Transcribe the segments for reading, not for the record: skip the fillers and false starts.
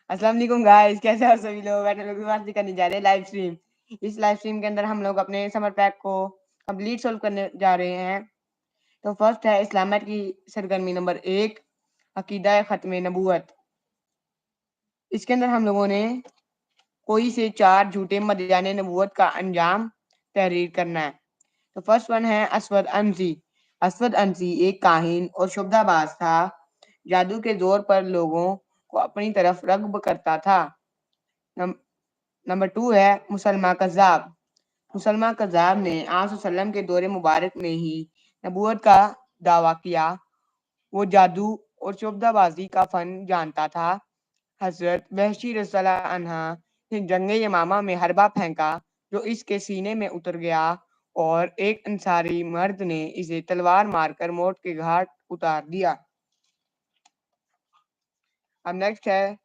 अस्सलाम वालेकुम गाइस, कैसे हो सभी लोग। आज हम लोग बात करने जा रहे हैं लाइव स्ट्रीम। इस लाइव स्ट्रीम के अंदर हम लोग अपने समर पैक को कंप्लीट सोल्व करने जा रहे हैं। तो फर्स्ट है इस्लामिक की सरगर्मी नंबर 1, अकीदा खत्म नबूवत। इसके अंदर हम लोगों ने कोई से 4 झूठे मदयान नबूवत का अंजाम तहरीर करना है। तो फर्स्ट वन है असवद अनसी। असवद अनसी एक काहिन और शुबदाबाज था, जादू के जोर पर लोगों को अपनी तरफ रग़्ब करता था। नंबर 2 है मुसलमा कज़्ज़ाब। मुसलमा कज़्ज़ाब ने आप वसल्लम के दौरे मुबारक में ही नबूवत का दावा किया। वो जादू और शुबदाबाजी का फन जानता था। हजरत वहशी रज़ियल्लाहु अन्हा ने जंगे यमामा में हरबा फेंका जो इसके सीने में उतर गया और एक अंसारी मर्द ने इसे तलवार मारकर मौत के घाट उतार दिया। अब नेक्स्ट है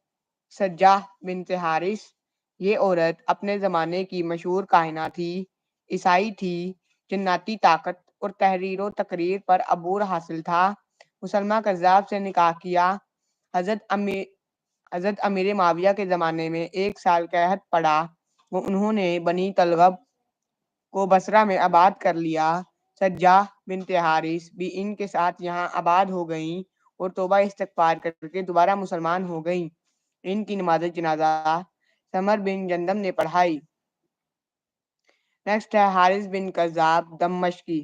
सज्जाह बिन्त हारिस। ये औरत अपने ज़माने की मशहूर काहिना थी, ईसाई थी, जन्नाती ताकत और तहरीर व तकरीर पर अबूर हासिल था। मुसलमा कज़्ज़ाब से निकाह किया। हज़रत अमीर माविया के ज़माने में 1 साल कहत पड़ा। वो उन्होंने बनी तलगब को बसरा में आबाद कर लिया। सज्जाह बिन्त हारिस भी इनके साथ यहाँ आबाद हो गईं और तौबा इस्तगफार करके दोबारा मुसलमान हो गईं। इनकी नमाज जनाजा समर बिन जंदम ने पढ़ाई। नेक्स्ट है हारिस बिन कज़्ज़ाब दमश्की।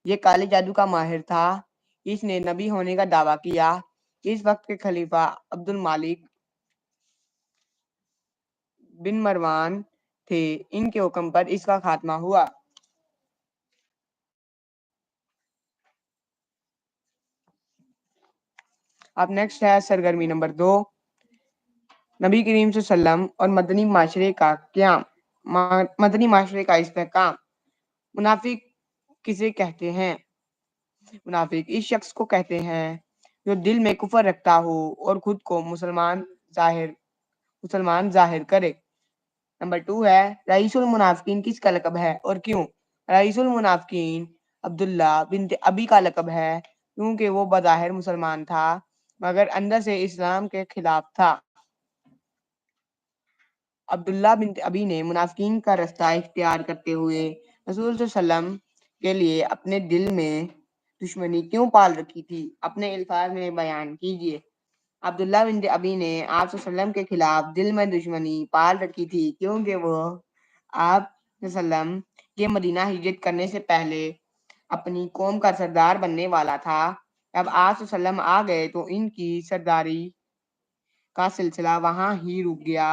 ये काले जादू का माहिर था। इसने नबी होने का दावा किया। इस वक्त के खलीफा अब्दुल मालिक बिन मरवान थे। इनके हुक्म पर इसका खात्मा हुआ। अब नेक्स्ट है सरगर्मी नंबर 2, नबी करीम सल्लल्लाहु और मदनी माशरे का क़याम। मदनी माशरे का इस्तेहकाम। मुनाफिक किसे कहते हैं? मुनाफिक इस शख्स को कहते हैं जो दिल में कुफर रखता हो और खुद को मुसलमान जाहिर करे। नंबर 2 है रईसुल मुनाफिकीन किसका लक़ब है और क्यों? रईसुल मुनाफिकीन अब्दुल्ला बिन अबी का लक़ब है क्योंकि वो बज़ाहिर मुसलमान था मगर अंदर से इस्लाम के खिलाफ था। अब्दुल्ला बिन अबी ने मुनाफिकीन का रास्ता इख्तियार करते हुए रसूल सल्लम के लिए अपने दिल में दुश्मनी क्यों पाल रखी थी? अपने अल्फाज में बयान कीजिए। अब्दुल्ला बिन अबी ने आप वसल्लम के खिलाफ दिल में दुश्मनी पाल रखी थी क्योंकि वो आप वसल्लम के मदीना हिजरत करने से पहले अपनी कौम का सरदार बनने वाला था। जब आप वसल्लम आ गए तो इनकी सरदारी का सिलसिला वहां ही रुक गया।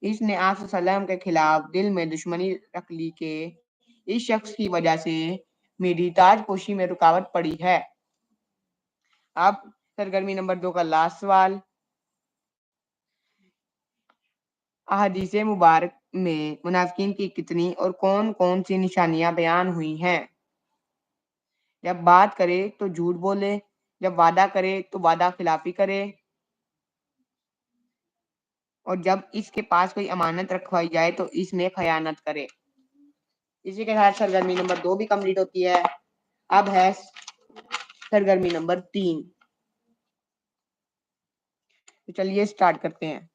इसने आप वसल्लम के खिलाफ दिल में दुश्मनी रख ली कि इस शख्स की वजह से मेरी ताजपोशी में रुकावट पड़ी है। अब सरगर्मी नंबर 2 का लास्ट सवाल। अहादीस मुबारक में मुनाफिकीन की कितनी और कौन कौन सी निशानियां बयान हुई हैं? जब बात करे तो झूठ बोले, जब वादा करे तो वादा खिलाफी करे और जब इसके पास कोई अमानत रखवाई जाए तो इसमें खयानत करे। इसी के साथ सरगर्मी नंबर 2 भी कंप्लीट होती है। अब है सरगर्मी नंबर 3। तो चलिए स्टार्ट करते हैं।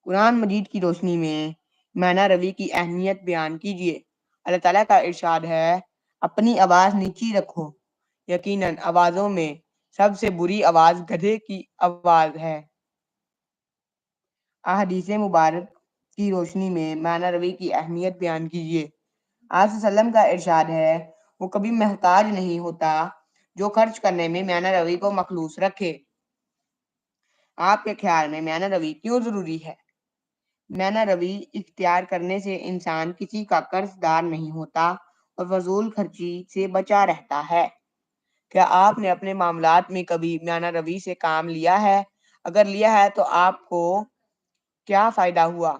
कुरान मजीद की रोशनी में माना रवी की अहमियत बयान कीजिए। अल्लाह ताला का इरशाद है, अपनी आवाज़ नीची रखो, यकीनन आवाज़ों में सबसे बुरी आवाज़ गधे की आवाज़ है। अहादीस मुबारक की रोशनी में माना रवी की अहमियत बयान कीजिए। आप सल्लम का इरशाद है, वो कभी मोहताज नहीं होता जो खर्च करने में माना रवी को मखलूस रखे। आपके ख्याल में माना रवी क्यों ज़रूरी है? माना रवी इख्तियार करने से इंसान किसी का कर्जदार नहीं होता और फजूल खर्ची से बचा रहता है। क्या आपने अपने मामलात में कभी माना रवी से काम लिया है? अगर लिया है तो आपको क्या फ़ायदा हुआ?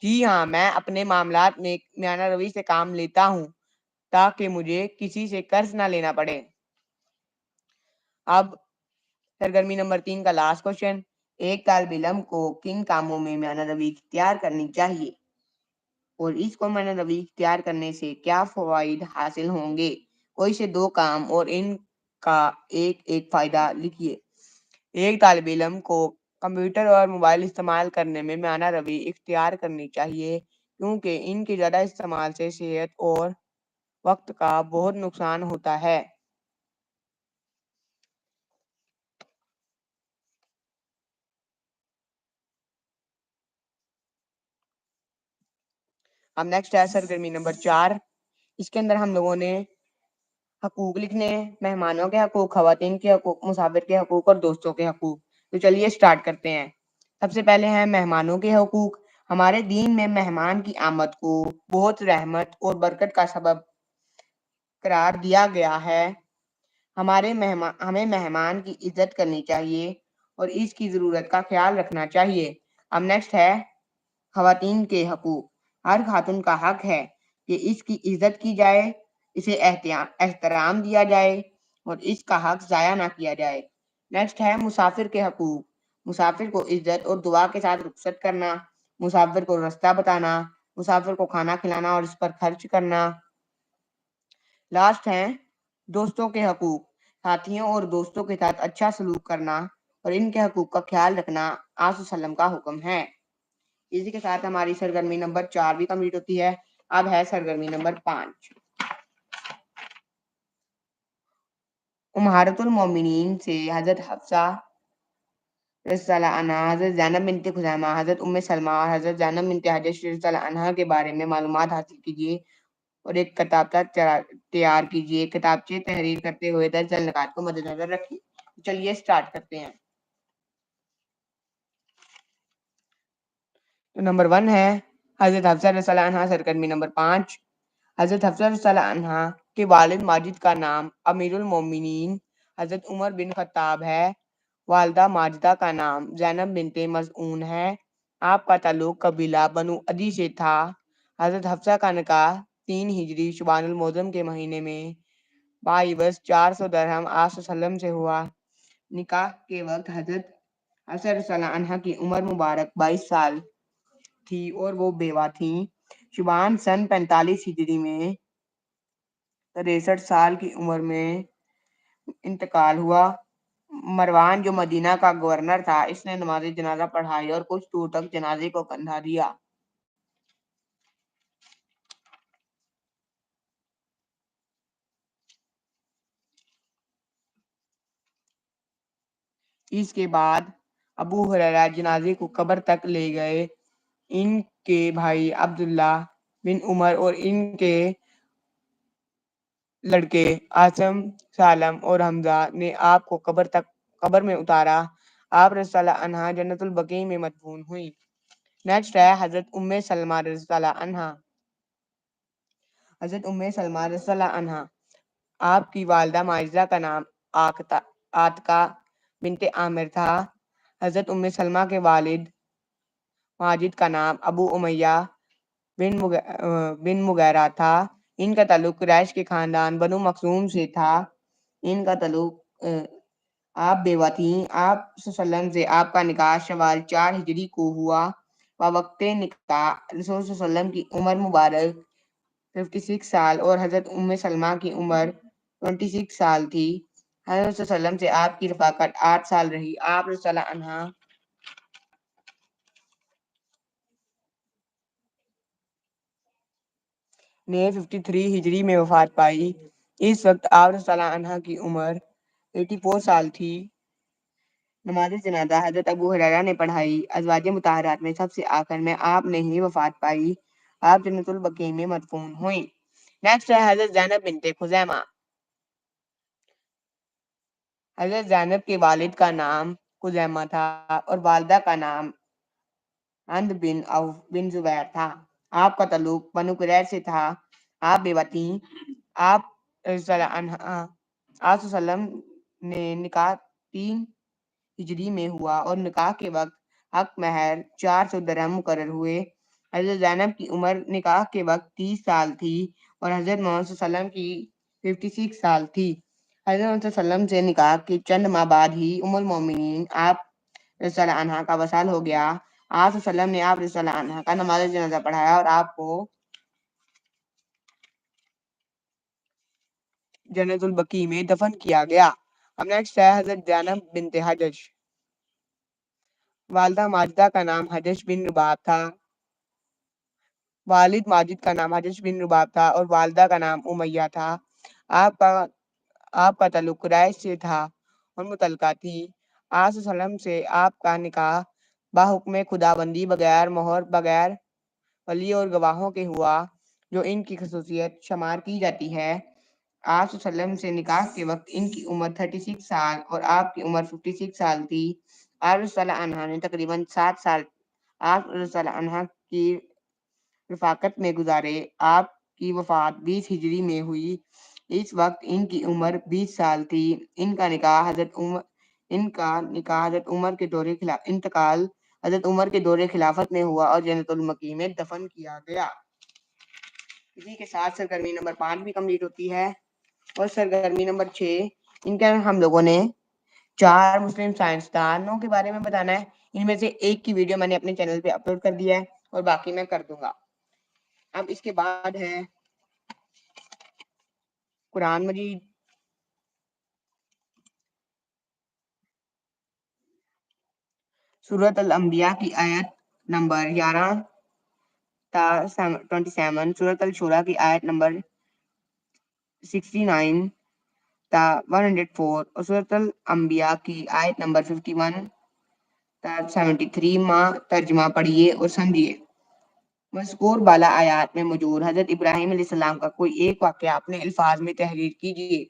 जी हाँ, मैं अपने मामलात में माना रवी से काम लेता हूँ ताकि मुझे किसी से कर्ज ना लेना पड़े। अब सरगर्मी नंबर 3 का लास्ट क्वेश्चन। एक तालिब इल्म को किन कामों में माना रवी इख्तियार करनी चाहिए और इसको माना रवी इख्तियार करने से क्या फ़वाइद हासिल होंगे? कोई से 2 काम और इनका एक एक फ़ायदा लिखिए। एक तालिब इल्म को کمپیوٹر اور موبائل استعمال کرنے میں معنی روی اختیار کرنی چاہیے کیونکہ ان کے زیادہ استعمال سے صحت اور وقت کا بہت نقصان ہوتا ہے۔ اب نیکسٹ ہے سرگرمی نمبر 4۔ اس کے اندر ہم لوگوں نے حقوق لکھنے ہیں، مہمانوں کے حقوق، خواتین کے حقوق، مسافر کے حقوق اور دوستوں کے حقوق۔ تو چلیے سٹارٹ کرتے ہیں۔ سب سے پہلے ہیں مہمانوں کے حقوق۔ ہمارے دین میں مہمان کی آمد کو بہت رحمت اور برکت کا سبب قرار دیا گیا ہے۔ ہمیں مہمان کی عزت کرنی چاہیے اور اس کی ضرورت کا خیال رکھنا چاہیے۔ اب نیکسٹ ہے خواتین کے حقوق۔ ہر خاتون کا حق ہے کہ اس کی عزت کی جائے، اسے احترام دیا جائے اور اس کا حق ضائع نہ کیا جائے۔ نیکسٹ ہے مسافر کے حقوق۔ مسافر کو عزت اور دعا کے ساتھ رخصت کرنا، مسافر کو راستہ بتانا، مسافر کو کھانا کھلانا اور اس پر خرچ کرنا۔ لاسٹ ہیں دوستوں کے حقوق۔ ساتھیوں اور دوستوں کے ساتھ اچھا سلوک کرنا اور ان کے حقوق کا خیال رکھنا آپ صلی اللہ علیہ وسلم کا حکم ہے۔ اسی کے ساتھ ہماری سرگرمی نمبر 4 بھی کمپلیٹ ہوتی ہے۔ اب ہے سرگرمی نمبر 5۔ امہارت المومنین سے حضرت حفصہ رضی اللہ عنہا، حضرت زینب بنت خزیمہ، حضرت ام سلمہ اور حضرت زینب بنت حجش رضی اللہ عنہا کے بارے میں معلومات حاصل کیجیے اور ایک کتابچہ تیار کیجیے۔ کتابچے تحریر کرتے ہوئے 10 نکات کو مد نظر رکھیے۔ چلیے سٹارٹ کرتے ہیں۔ تو نمبر 1 ہے حضرت حفصہ رضی اللہ عنہا، سرگرمی نمبر 5۔ حضرت حفصہ رضی اللہ عنہا کے والد ماجد کا نام امیر المومنین حضرت عمر بن خطاب ہے۔ والدہ ماجدہ کا نام زینب بنت مظعون ہے۔ آپ کا تعلق قبیلہ بنو عدی سے تھا۔ حضرت حفصہ کا نکاح 3 ہجری شعبان المعظم کے مہینے میں بعوض 400 درہم آپ صلی اللہ علیہ وسلم سے ہوا۔ نکاح کے وقت حضرت حفصہ رضی اللہ عنہا کی عمر مبارک 22 سال تھی اور وہ بیوہ تھیں۔ شعبان سن 45 ہجری میں 63 سال کی عمر میں انتقال ہوا۔ مروان جو مدینہ کا گورنر تھا، اس نے نماز جنازہ پڑھائی اور کچھ دور تک جنازے کو کندھا دیا۔ اس کے بعد ابو ہریرہ جنازے کو قبر تک لے گئے۔ ان کے بھائی عبداللہ بن عمر اور ان کے لڑکے عاصم، سالم اور حمزہ نے آپ کو قبر میں اتارا۔ آپ رضی اللہ عنہا جنت البقیع میں مدفون ہوئی۔ نیکسٹ ہے حضرت ام سلمہ رضی اللہ عنہا۔ حضرت ام سلمہ رضی اللہ عنہا، آپ کی والدہ ماجدہ کا نام عاتقہ بنت عامر تھا۔ حضرت ام سلمہ کے والد ماجد کا نام ابو امیہ بن مغیرہ تھا۔ ان کا تعلق قریش کے خاندان بنو مخزوم سے تھا۔ ان کا تعلق آپ بیوہ تھیں۔ آپ صلی اللہ علیہ وسلم سے آپ کا نکاح شوال 4 ہجری کو ہوا۔ وقت نکاح رسول صلی اللہ علیہ وسلم کی عمر مبارک 56 سال اور حضرت ام سلمہ کی عمر 26 سال تھی۔ حضرت صلی اللہ علیہ وسلم سے آپ کی رفاقت 8 سال رہی۔ آپ رضی اللہ عنہا نے 53 ہجری میں وفات پائی۔ اس وقت آپ رضی اللہ عنہا کی عمر 84 سال تھی۔ نماز جنازہ حضرت ابو ہریرہ نے پڑھائی۔ ازواج مطہرات میں سب سے آخر میں آپ نے ہی وفات پائی۔ آپ جنت البقیع میں مدفون ہوئیں۔ نیکسٹ ہے حضرت زینب بنت خزیمہ۔ حضرت زینب کے والد کا نام خزیمہ تھا اور والدہ کا نام ہند بن عوف بن زبیر تھا۔ آپ کا تعلق بنو قریظہ سے تھا۔ آپ بیوہ تھیں۔ آپ رضی اللہ عنہا آپ صلی اللہ علیہ وسلم نے نکاح 3 ہجری میں ہوا اور نکاح کے وقت حق مہر 400 درہم مقرر ہوئے۔ حضرت زینب کی عمر نکاح کے وقت 30 سال تھی اور حضرت محمد صلی اللہ علیہ وسلم کی 56 سال تھی۔ حضرت محمد صلی اللہ علیہ وسلم سے نکاح کے چند ماہ بعد ہی ام المومنین آپ رضی اللہ عنہا کا وصال ہو گیا۔ آپ صلی اللہ علیہ وسلم نے آپ رضی اللہ عنہا کا نماز جنازہ پڑھایا اور آپ کو جنت البقیع میں دفن کیا گیا۔ اب نیکسٹ ہے حضرت زینب بنت حجش۔ والدہ ماجدہ کا نام حجج بن رباب تھا والد ماجد کا نام حجج بن رباب تھا اور والدہ کا نام امیہ تھا۔ آپ کا تعلق قریش سے تھا اور متعلقہ تھی۔ آپ صلی اللہ علیہ وسلم سے آپ کا نکاح باحکم خداوندی بغیر مہر بغیر ولی اور گواہوں کے ہوا، جو ان کی خصوصیت شمار کی جاتی ہے۔ آپ صلی اللہ علیہ وسلم سے نکاح کے وقت ان کی عمر 36 سال اور آپ کی عمر 56 سال تھی۔ آپ رضی اللہ عنہ نے تقریباً 7 سال آپ رضی اللہ عنہ کی رفاقت میں گزارے۔ آپ کی وفات 20 ہجری میں ہوئی۔ اس وقت ان کی عمر 20 سال تھی۔ ان کا نکاح حضرت عمر کے انتقال حضرت عمر کے دور خلافت میں ہوا اور جنت المقی میں دفن کیا گیا۔ اسی کے ساتھ سرگرمی نمبر 5 بھی کمپلیٹ ہوتی ہے اور سرگرمی نمبر 6 ان کے ہم لوگوں نے 4 مسلم سائنسدانوں کے بارے میں بتانا ہے۔ ان میں سے ایک کی ویڈیو میں نے اپنے چینل پہ اپلوڈ کر دیا ہے اور باقی میں کر دوں گا۔ اب اس کے بعد ہے قرآن مجید، سورۃ الانبیاء کی آیت نمبر 11 تا 27، سورۃ الشورى کی آیت نمبر 69 تا 104 اور سورۃ الانبیاء کی آیت نمبر 51 تا 73 ماں ترجمہ پڑھیے اور سمجھیے۔ مذکور بالا آیات میں موجود حضرت ابراہیم علیہ السلام کا کوئی ایک واقعہ اپنے الفاظ میں تحریر کیجیے۔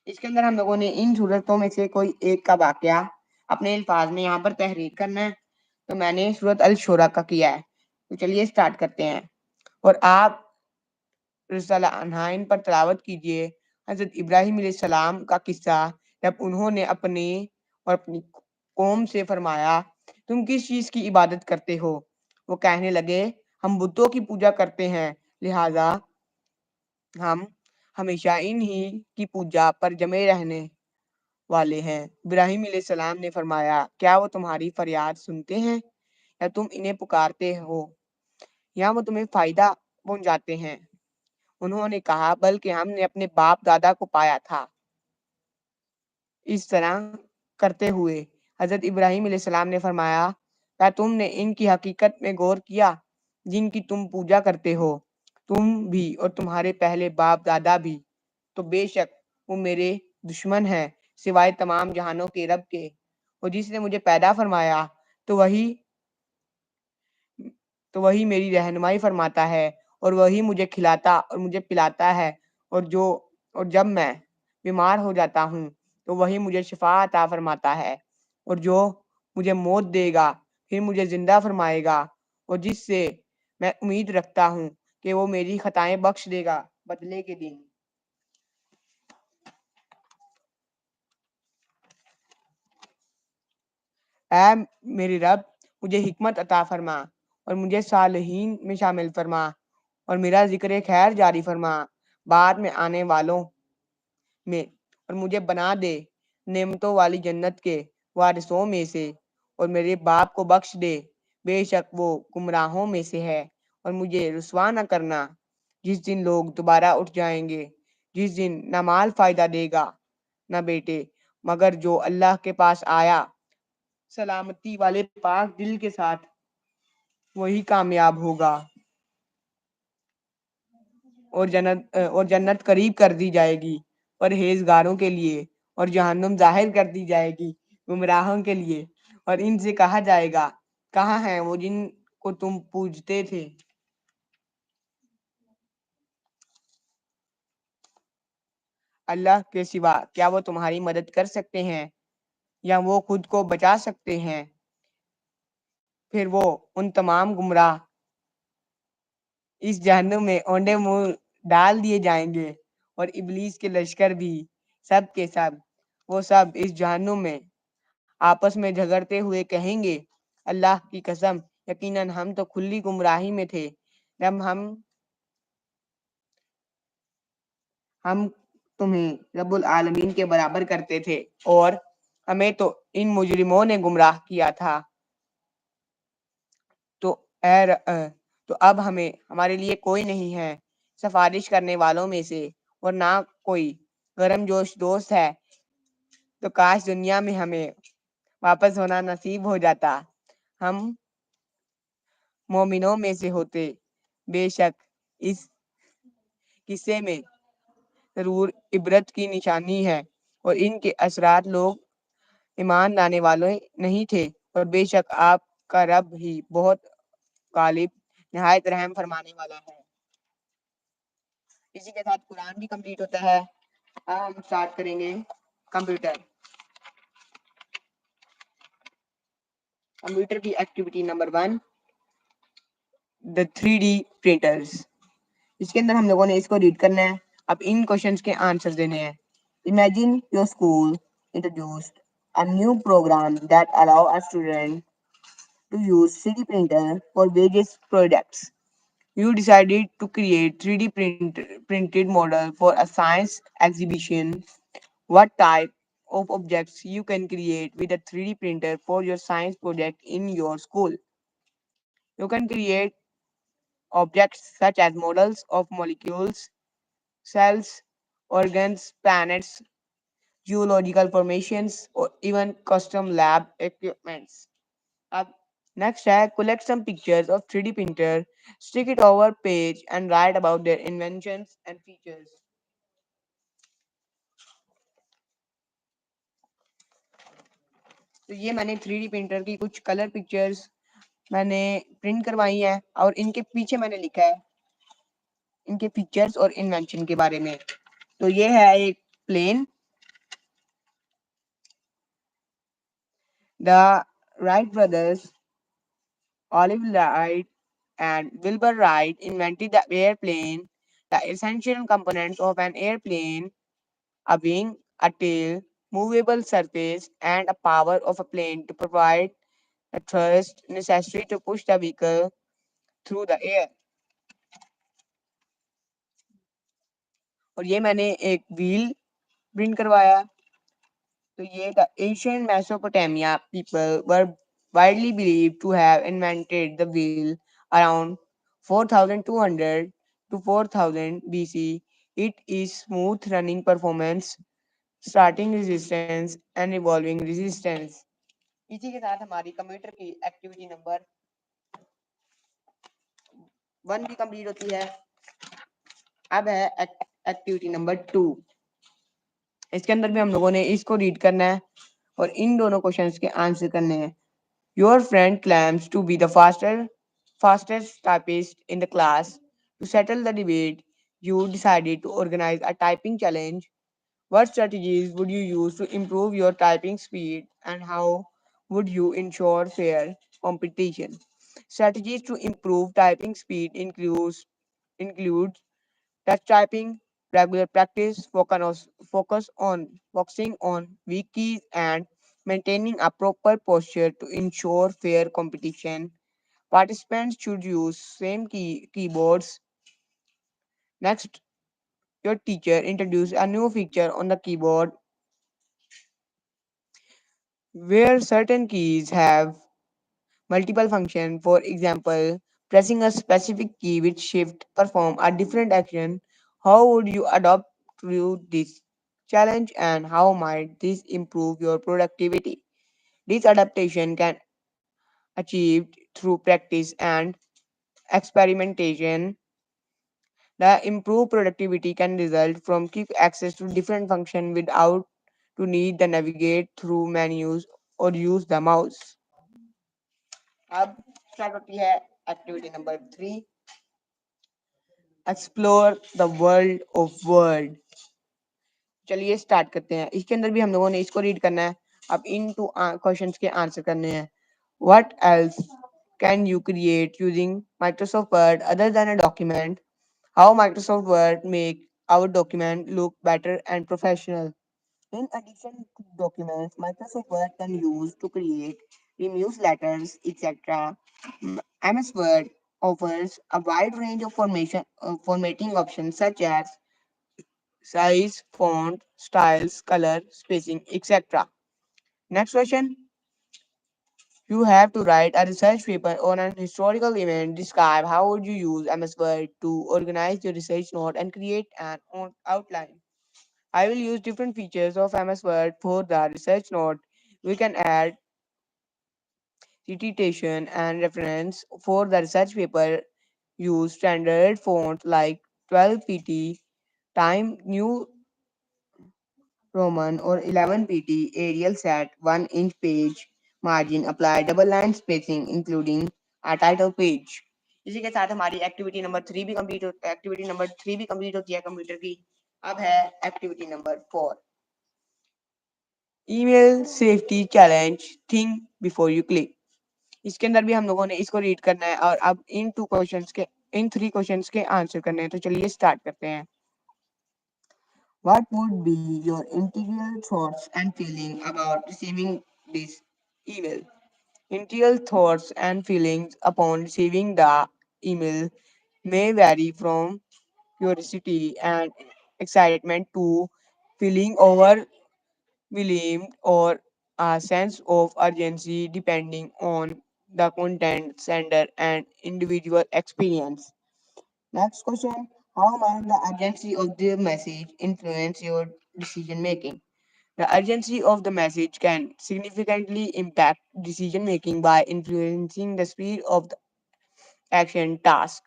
اس کے اندر ہم لوگوں نے ان صورتوں میں سے کوئی ایک کا واقعہ اپنے الفاظ میں یہاں پر تحریر کرنا ہے۔ تو میں نے سورۃ الشورى کا کیا ہے، تو چلیے سٹارٹ کرتے ہیں اور آپ رضی اللہ عنہ ان پر تلاوت کیجیے حضرت ابراہیم علیہ السلام کا قصہ، جب انہوں نے اپنی قوم سے فرمایا تم کس چیز کی عبادت کرتے ہو؟ وہ کہنے لگے ہم بتوں کی پوجا کرتے ہیں، لہذا ہم ہمیشہ انہی کی پوجا پر جمے رہنے والے ہیں۔ ابراہیم علیہ السلام نے فرمایا کیا وہ تمہاری فریاد سنتے ہیں یا تم انہیں پکارتے ہو یا وہ تمہیں فائدہ پہنچاتے ہیں؟ انہوں نے کہا بلکہ ہم نے اپنے باپ دادا کو پایا تھا اس طرح کرتے ہوئے۔ حضرت ابراہیم علیہ السلام نے فرمایا کیا تم نے ان کی حقیقت میں غور کیا جن کی تم پوجا کرتے ہو؟ تم بھی اور تمہارے پہلے باپ دادا بھی، تو بے شک وہ میرے دشمن ہیں سوائے تمام جہانوں کے رب کے، اور جس نے مجھے پیدا فرمایا تو وہی میری رہنمائی فرماتا ہے اور وہی مجھے کھلاتا اور مجھے پلاتا ہے، اور جب میں بیمار ہو جاتا ہوں تو وہی مجھے شفا عطا فرماتا ہے، اور جو مجھے موت دے گا پھر مجھے زندہ فرمائے گا، اور جس سے میں امید رکھتا ہوں کہ وہ میری خطائیں بخش دے گا بدلے کے دن۔ اے میرے رب مجھے حکمت عطا فرما اور مجھے صالحین میں شامل فرما اور میرا ذکر خیر جاری فرما بعد میں آنے والوں میں، اور مجھے بنا دے نعمتوں والی جنت کے وارثوں میں سے، اور میرے باپ کو بخش دے بے شک وہ گمراہوں میں سے ہے، اور مجھے رسوا نہ کرنا جس دن لوگ دوبارہ اٹھ جائیں گے، جس دن نہ مال فائدہ دے گا نہ بیٹے، مگر جو اللہ کے پاس آیا سلامتی والے پاک دل کے ساتھ، وہی کامیاب ہوگا، اور جنت قریب کر دی جائے گی پرہیزگاروں کے لیے، اور جہنم ظاہر کر دی جائے گی گمراہوں کے لیے، اور ان سے کہا جائے گا کہاں ہیں وہ جن کو تم پوجتے تھے؟ اللہ کے سوا کیا وہ تمہاری مدد کر سکتے ہیں یا وہ خود کو بچا سکتے ہیں؟ پھر وہ ان تمام گمراہ اس جہنم میں اونڈے منہ ڈال دیے جائیں گے، اور ابلیس کے لشکر بھی سب کے سب وہ سب اس جہنم میں آپس میں جھگڑتے ہوئے کہیں گے اللہ کی قسم یقیناً ہم تو کھلی گمراہی میں تھے جب ہم تمہیں رب العالمین کے برابر کرتے تھے، اور ہمیں تو ان مجرموں نے گمراہ کیا تھا، تو اب ہمارے لیے کوئی نہیں ہے سفارش کرنے والوں میں سے، اور نہ کوئی گرم جوش دوست ہے، تو کاش دنیا میں ہمیں واپس ہونا نصیب ہو جاتا हम मोमिनों में से होते। बेशक इस किस्से में जरूर इबरत की निशानी है और इनके असरात लोग ईमान लाने वाले नहीं थे और बेशक आपका रब ही बहुत गालिब निहायत रहम फरमाने वाला है। इसी के साथ कुरान भी कंप्लीट होता है। अब हम स्टार्ट करेंगे कंप्यूटर। कंप्यूटर की activity number 1, the 3D printers. इसके अंदर हम लोगों ने इसको रीड करना है। अब इन क्वेश्चंस के आंसर देने हैं। Imagine your school introduced a new program that allow a student to use 3D printer for various products. You decided to create 3D printed model for a science exhibition. What type of objects you can create with a 3D printer for your science project in your school? You can create objects such as models of molecules, cells, organs, planets, geological formations, or even custom lab equipments. Up next है collect some pictures of 3D printer, stick it over page and write about their inventions and features. तो ये मैंने 3D printer की कुछ colour pictures मैंने print करवाई हैं और इनके पीछे मैंने लिखा है इनके फीचर्स और इन्वेंशन के बारे में। तो ये है एक plane. The Wright brothers Olive Wright and Wilbur Wright invented the airplane. The essential components of an airplane: a wing, a tail, movable surface, and a power of a plane to provide the thrust necessary to push the vehicle through the air. और ये मैंने एक wheel print करवाया। तो ये the ancient Mesopotamia people were widely believed to have invented the wheel around 4200 to 4000 BC. It is smooth running performance, starting resistance and evolving resistance. इसी के साथ हमारी कंप्यूटर की एक्टिविटी नंबर 1 भी कंप्लीट होती है। अब है एक्टिविटी नंबर 2। इसके अंदर भी हम लोगों ने इसको रीड करना है और इन दोनों क्वेश्चंस के आंसर करने हैं। Your friend claims to be the fastest typist in the class. To settle the debate, you decided to organize a typing challenge. What strategies would you use to improve your typing speed and how would you ensure fair competition? Strategies to improve typing speed include touch typing, regular practice, focusing on weak keys, and maintaining a proper posture to ensure fair competition. Participants should use same keyboards. Next, your teacher introduced a new feature on the keyboard where certain keys have multiple functions. For example, pressing a specific key with shift perform a different action. How would you adapt to this challenge and how might this improve your productivity? This adaptation can achieved through practice and experimentation. The improved productivity can result from quick access to different functions without to need to navigate through menus or use the mouse. अब start होती है activity number 3, explore the world of word. चलिए start करते हैं। इसके अंदर भी हम लोगों ने इसको रीड करना है। अब इन टू क्वेश्चंस के आंसर करने हैं। What else can you create using Microsoft Word other than a document? How Microsoft Word make our document look better and professional? In addition to documents, Microsoft Word can use to create newsletters, etc. MS Word offers a wide range of formatting options such as size, font, styles, color, spacing, etc. Next question. You have to write a research paper on an historical event. Describe how would you use MS Word to organize your research note and create an outline. I will use different features of MS Word for the research note. We can add citation, and reference. For the research paper, use standard fonts like 12 pt, Time New Roman or 11 pt, Arial set, 1 inch page margin, apply double line spacing including a title page. इसी के साथ हमारी activity number three भी complete होती है computer की. अब है activity number 4, email safety challenge, think before you click. इसके अंदर भी हम लोगों ने इसको रीड करना है और अब इन थ्री क्वेश्चंस के आंसर करने हैं. तो चलिए स्टार्ट करते हैं. What would be your integral thoughts and feeling about receiving this email? Integral thoughts and feelings upon receiving the email may vary from curiosity and excitement to feeling overwhelmed or a sense of urgency depending on the content, sender, and individual experience. Next question. How might the urgency of the message influence your decision making? The urgency of the message can significantly impact decision making by influencing the speed of the action task,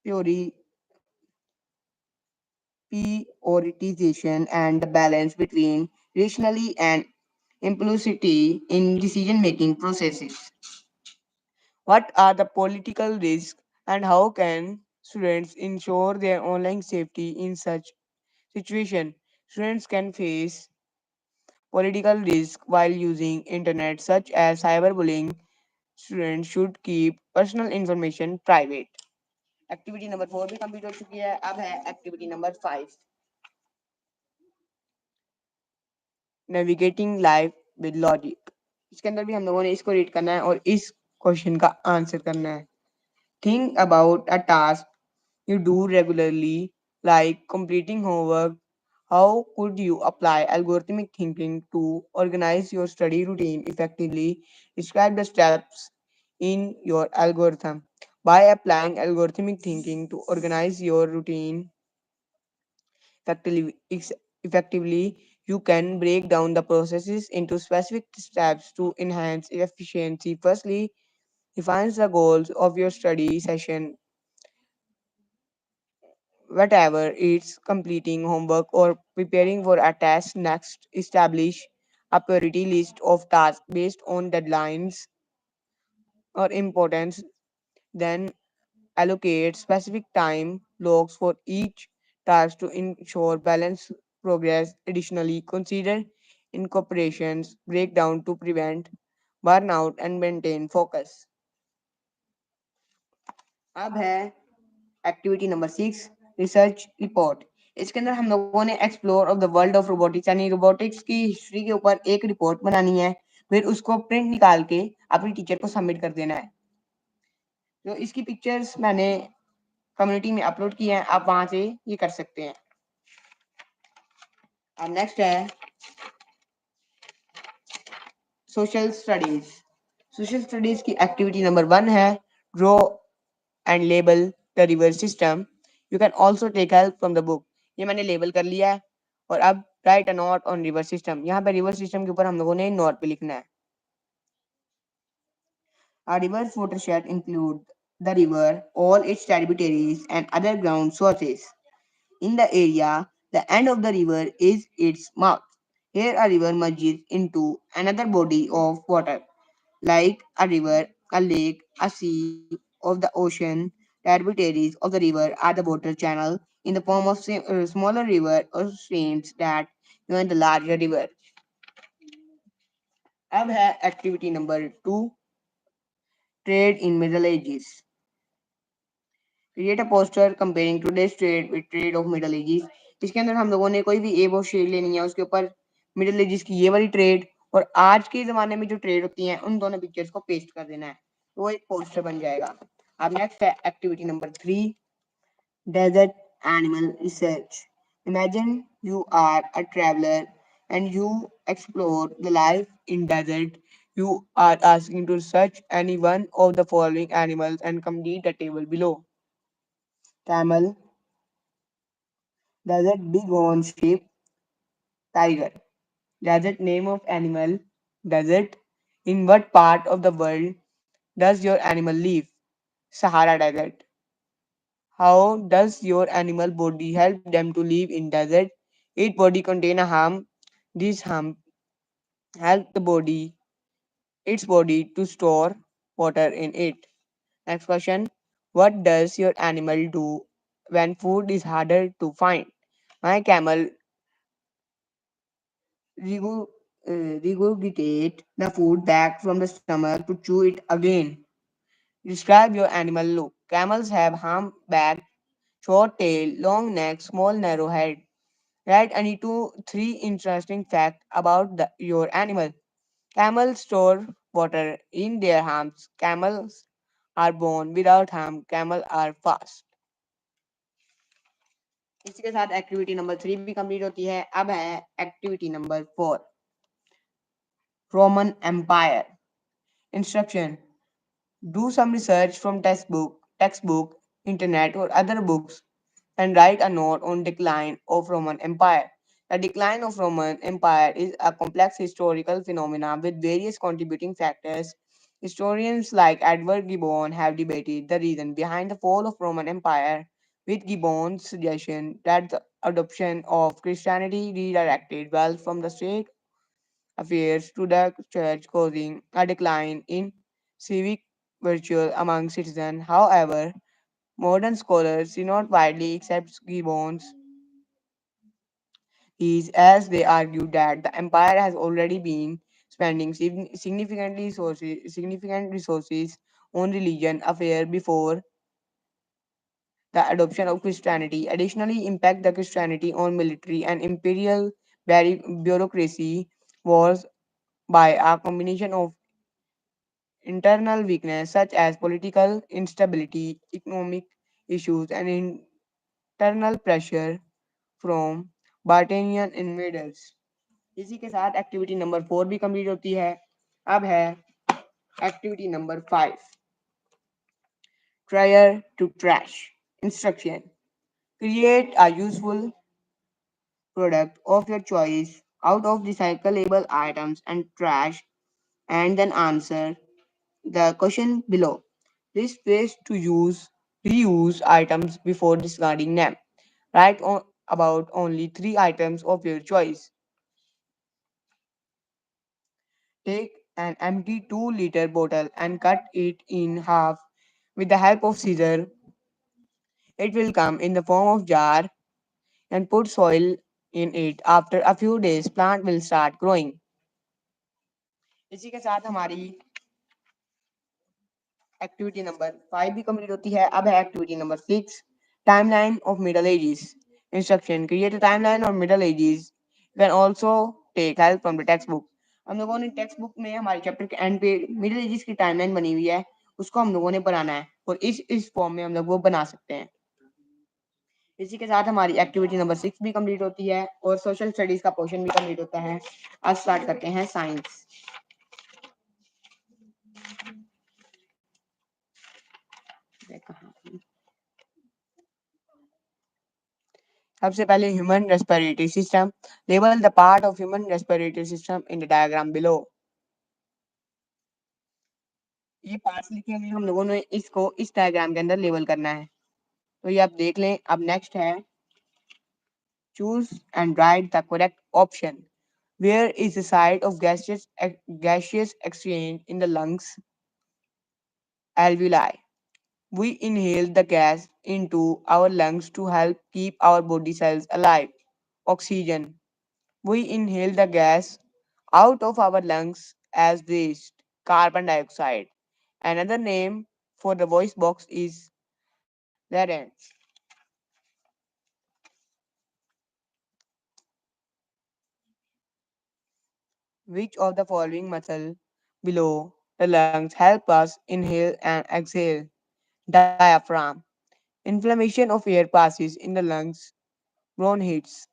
priori- prioritization, and the balance between rationality and impulsivity in decision making processes. What are the political risks and how can students ensure their online safety in such situation? Students can face political risk while using internet such as cyberbullying. Students should keep personal information private. Activity number 4 भी complete हो चुकी है. अब है activity number 5, navigating life with logic. इसके अंदर भी हम लोगों ने इसको रीड करना है और इस क्वेश्चन का आंसर करना है. Think about a task you do regularly, like completing homework. How could you apply algorithmic thinking to organize your study routine effectively? Describe the steps in your algorithm. By applying algorithmic thinking to organize your routine effectively, you can break down the processes into specific steps to enhance efficiency. Firstly, define the goals of your study session. Whatever it's completing homework or preparing for a test. Next, establish a priority list of tasks based on deadlines or importance. Then allocate specific time blocks for each task to ensure balanced progress. Additionally, consider incorporations breakdown to prevent burnout and maintain focus. अब है activity number 6, research report. इसके अंदर हम लोगों ने explore of the world of robotics यानी robotics की history के ऊपर एक रिपोर्ट बनानी है. फिर उसको प्रिंट निकाल के अपनी टीचर को सबमिट कर देना है. तो इसकी पिक्चर्स मैंने कम्युनिटी में अपलोड की हैं, आप वहां से ये कर सकते हैं. अब नेक्स्ट है सोशल स्टडीज. सोशल स्टडीज की एक्टिविटी नंबर 1 है draw and label the river system. You can also take help from the book. ये मैंने लेबल कर लिया है. और अब write a note on river system. यहाँ पे रिवर सिस्टम के ऊपर हम लोगों ने नोट पे लिखना है. A river's watershed include the river, all its tributaries, and other ground sources. In the area, the end of the river is its mouth. Here, a river merges into another body of water, like a river, a lake, a sea of the ocean. Tributaries of the river are the water channel in the form of smaller river or streams that join the larger river. अब है activity number 2, trade in middle edges. Create a poster comparing today's trade with trade off Middle edges. इसके अंदर हम लोगों ने कोई भी ए shade लेनी है, उसके ऊपर मिडल एजेस की ये वाली ट्रेड और आज के जमाने में जो ट्रेड होती हैं उन दोनों पिक्चर्स को पेस्ट कर देना है, तो वो एक पोस्टर बन जाएगा. अब नेक्स्ट है activity number 3, desert animal research. Imagine you are a traveler and you explore the life in desert. You are asking to search any one of the following animals and complete the table below. Camel, desert bighorn sheep, tiger. Desert name of animal, Desert. In what part of the world does your animal live? Sahara Desert. How does your animal body help them to live in desert? Each body contain a hump. This hump help the body, its body to store water in it. Next question. What does your animal do when food is harder to find? My camel regu- regurgitate the food back from the stomach to chew it again. Describe your animal look. Camels have humpback, short tail, long neck, small narrow head. Write any two, three interesting facts about your animal. Camels store water in their humps. Camels are born without hump. Camels are fast. इसी के साथ activity number 3 भी complete होती है. अब है activity number 4, Roman Empire. Instruction. Do some research from textbook, internet, or other books, and write a note on decline of Roman Empire. The decline of Roman Empire is a complex historical phenomenon with various contributing factors. Historians like Edward Gibbon have debated the reason behind the fall of Roman Empire, with Gibbon's suggestion that the adoption of Christianity redirected wealth from the state affairs to the church, causing a decline in civic virtue among citizens. However, modern scholars do not widely accept Gibbon's is as they argue that the empire has already been spending significant resources on religion affair before the adoption of Christianity. Additionally, impact the Christianity on military and imperial bureaucracy was by a combination of internal weakness such as political instability, economic issues, and internal pressure from Barbarian invaders. इसी के साथ activity number 4 भी complete होती है. अब है activity number 5, try to trash. Instruction. Create a useful product of your choice out of recyclable items and trash, and then answer the question below. List ways to reuse items before discarding them. Write about only 3 items of your choice. Take an empty 2-liter bottle and cut it in half with the help of scissors. It will come in the form of jar, and put soil in it. After a few days, plant will start growing. इसी के साथ हमारी activity number 5 भी complete होती है. अब है activity number 6, timeline of Middle Ages. Instruction. Create a timeline of Middle Ages. You can also take help from the text book. हम लोगों ने टेक्स्ट बुक में हमारे चैप्टर के एंड पे मिडिल एजेस की टाइमलाइन बनी हुई है, उसको हम लोगों ने बनाना है और इस फॉर्म में हम लोग वो बना सकते हैं. इसी के साथ हमारी एक्टिविटी नंबर 6 भी कंप्लीट होती है और सोशल स्टडीज का पोर्शन भी कंप्लीट होता है. आज स्टार्ट करते हैं साइंस. सबसे पहले human respiratory system. Label the part of human respiratory system in the diagram below. ये पार्ट्स लिखे हुए हम लोगों ने इसको इस डायग्राम के अंदर लेबल करना है. तो ये आप देख लें. अब नेक्स्ट है choose and right the correct option. Where is the site of gaseous exchange in the lungs? Alveoli. We inhale the gas into our lungs to help keep our body cells alive. Oxygen. We inhale the gas out of our lungs as waste. Carbon dioxide. Another name for the voice box is larynx. Which of the following muscle below the lungs help us inhale and exhale? Diaphragm. Inflammation of air passes in the lungs. Bronchitis.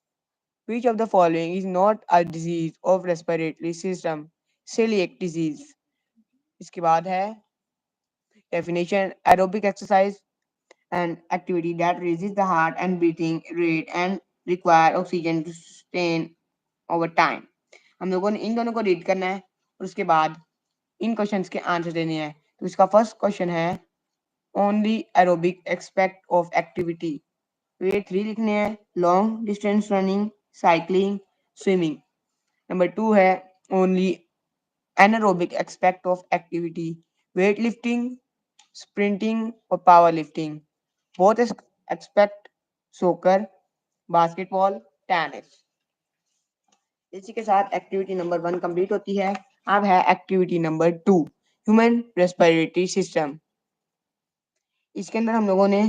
Which of the following is not a disease of respiratory system? Celiac disease. इसके बाद है definition. Aerobic exercise an activity that raises the heart and breathing rate and require oxygen to sustain over time. हम लोगों ने इन दोनों को read करना है اور اس کے بعد ان کوشچنس کے آنسر دینے ہیں. تو اس کا فرسٹ کوشچن ہے only aerobic expect of activity. تو یہ 3 لکھنے ہیں: long distance running, cycling, swimming. Number 2 ہے only anaerobic expect of activity, weight lifting, sprinting اور پاور لفٹنگ. بہت expect soccer, basketball, tennis. اسی کے ساتھ ایکٹیویٹی نمبر 1 کمپلیٹ ہوتی ہے. اب ہے activity number 2، human respiratory system. اس کے اندر ہم لوگوں نے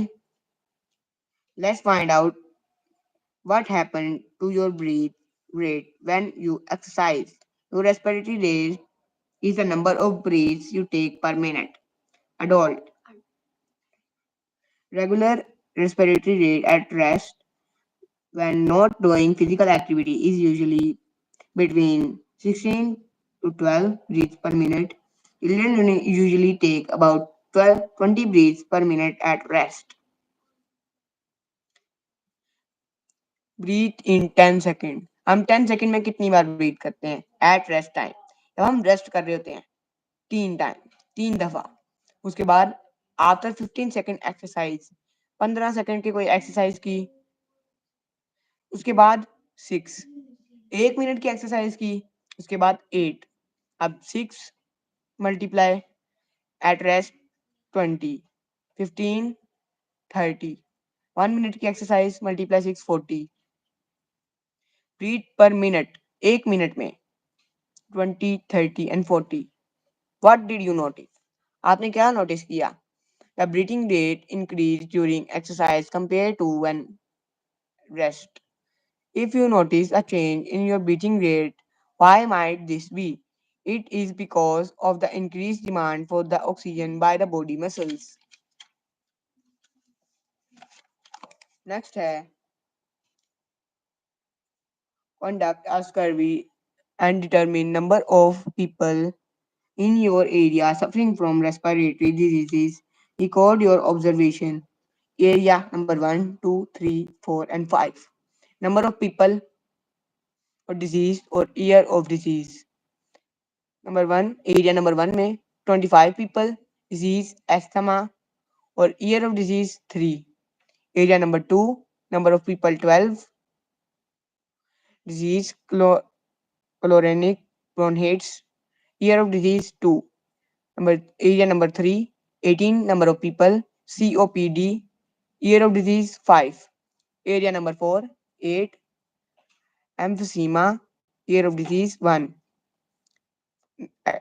let's find out what happened to your breath rate when you exercise. Your respiratory rate is the number of breaths you take per minute. Adult. Regular respiratory rate at rest when not doing physical activity is usually between 16 to 12 breaths per minute. Children usually take about 20 breaths per minute at rest. Breathe in 10 seconds. ہم 10 second میں کتنی بار breath کرتے ہیں at rest time? جب ہم rest کر رہے ہوتے ہیں 3 دفعہ. اس کے بعد آفٹر 15 سیکنڈ ایکسرسائز، 15 سیکنڈ کی کوئی ایکسرسائز کی، اس کے بعد 6، 1 منٹ کی ایکسرسائز کی، اس کے بعد 8. اب 6 ملٹیپلائی ایٹ ریسٹ 20، 15 30، 1 منٹ کی exercise multiply 6 40. breathe per minute 1 minute میں 20 30 and 40. What did you notice? آپ نے کیا نوٹس کیا؟ The breathing rate increased during exercise compared to when rest. If you notice a change in your breathing rate, why might this be? It is because of the increased demand for the oxygen by the body muscles. Next ہے conduct a survey and determine number of people in your area suffering from respiratory diseases. Record your observation. Area number 1, 2, 3, 4 and 5. Number of people or disease or year of disease. Number 1, area number 1 میں 25 people, disease asthma اور year of disease 3. Area number 2, number of people 12, disease Quranic bronchitis, year of disease 2. Area number 3, 18 number of people, COPD, year of disease 5. Area number 4, 8, emphysema, year of disease 1.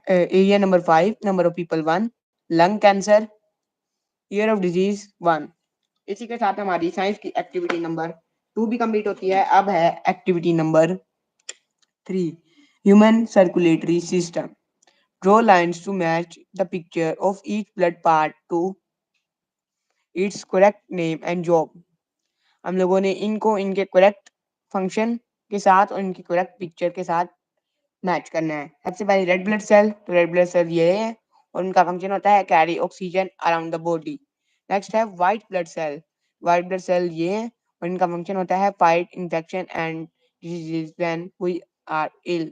Area number 5, number of people 1, lung cancer, year of disease 1. اسی کے ساتھ ہماری science کی activity number 2 بھی complete ہوتی ہے. اب ہے activity number 3، human circulatory system. Draw lines to match the picture of each blood part to its correct name and job. ہم لوگوں نے ان کو ان کے کریکٹ فنکشن کے ساتھ اور ان کی کریکٹ پکچر کے ساتھ میچ کرنا ہے. سب سے پہلے ریڈ بلڈ سیل. تو ریڈ بلڈ سیل یہ ہے اور ان کا فنکشن ہوتا ہے carry oxygen around the body. Next ہے white blood cell. White blood cell یہ ہے اور ان کا فنکشن ہوتا ہے fight infection and disease when we are ill.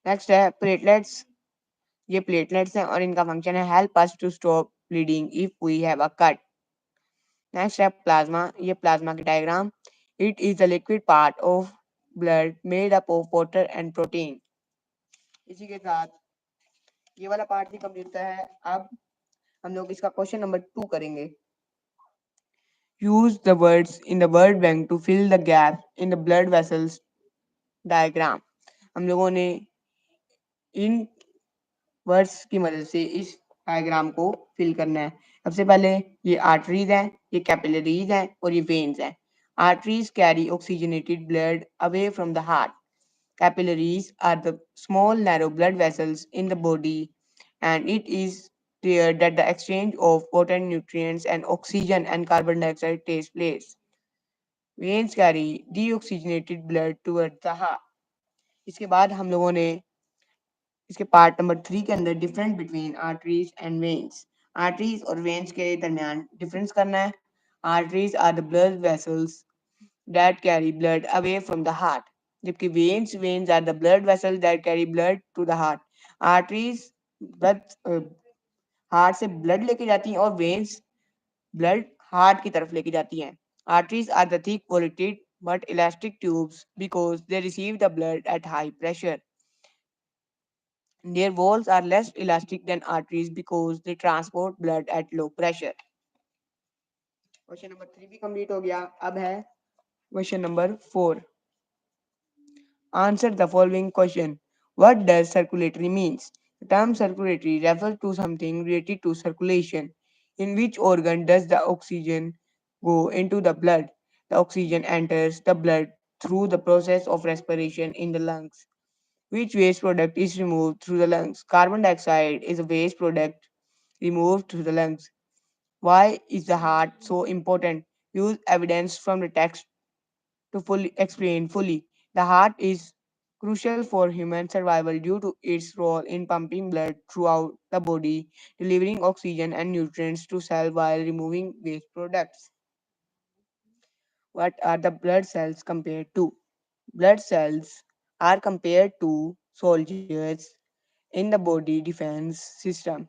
Next ہے پلیٹلیٹس. یہ پلیٹلیٹس ہیں اور ان کا فنکشن ہے help us to stop bleeding if we have a cut. Next ہے پلازما. یہ پلازما کی diagram. It is the liquid part of blood made up of water and protein. اسی کے ساتھ یہ والا پارٹ بھی کمپلیٹ ہوتا ہے. اب ہم لوگ اس کا کوشچن نمبر 2 کریں گے. Use the words in the word bank to fill the gaps in the blood vessels diagram. ہم لوگوں نے ان ورڈس کی مدد سے اس ڈائیگرام کو فل کرنا ہے. سب سے پہلے یہ آرٹریز ہیں، یہ کیپیلریز ہیں اور یہ وینز ہیں. Arteries carry oxygenated blood away from the heart. Capillaries are the small narrow blood vessels in the body and it is there that the exchange of water, nutrients and oxygen and carbon dioxide takes place. Veins carry deoxygenated blood towards the heart. اس کے بعد ہم لوگوں نے اس کے part number 3 کے اندر difference between arteries and veins. Arteries اور veins کے درمیان ڈفرنس کرنا ہے. Arteries are the blood vessels that carry blood away from the heart. जबकि veins are the blood vessel that carry blood to the heart. Arteries blood heart से blood लेके जाती हैं और वेन्स ब्लड हार्ट की तरफ लेके जाती हैं। Arteries are the thick pleated but elastic tubes because they receive the blood at high pressure. Their walls are less elastic than arteries because they transport blood at low pressure. Question number 3 भी complete हो गया। अब है question number 4। Answer the following question. What does circulatory means? The term circulatory refers to something related to circulation. In which organ does the oxygen go into the blood? The oxygen enters the blood through the process of respiration in the lungs. Which waste product is removed through the lungs? Carbon dioxide is a waste product removed through the lungs. Why is the heart so important? Use evidence from the text to fully explain fully. The heart is crucial for human survival due to its role in pumping blood throughout the body, delivering oxygen and nutrients to cells while removing waste products. What are the blood cells compared to? Blood cells are compared to soldiers in the body defense system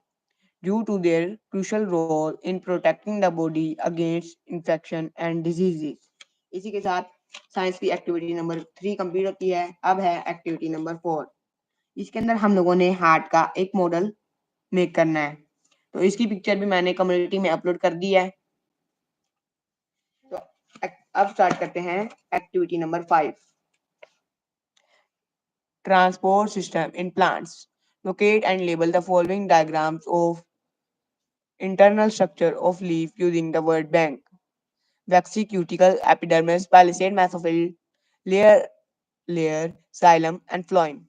due to their crucial role in protecting the body against infection and diseases. इसी के साथ science की activity number 3 complete होती है। अब है activity number 4। इसके अंदर हम लोगों ने हार्ट का एक मॉडल मेक करना है। तो इसकी पिक्चर भी मैंने कम्युनिटी में अपलोड कर दी है। तो अब स्टार्ट करते हैं activity number 5। Transport system in plants. Locate and label the following diagrams of internal structure of leaf using the word bank. Waxy cuticle, epidermis, palisade mesophyll, layer, xylem and phloem.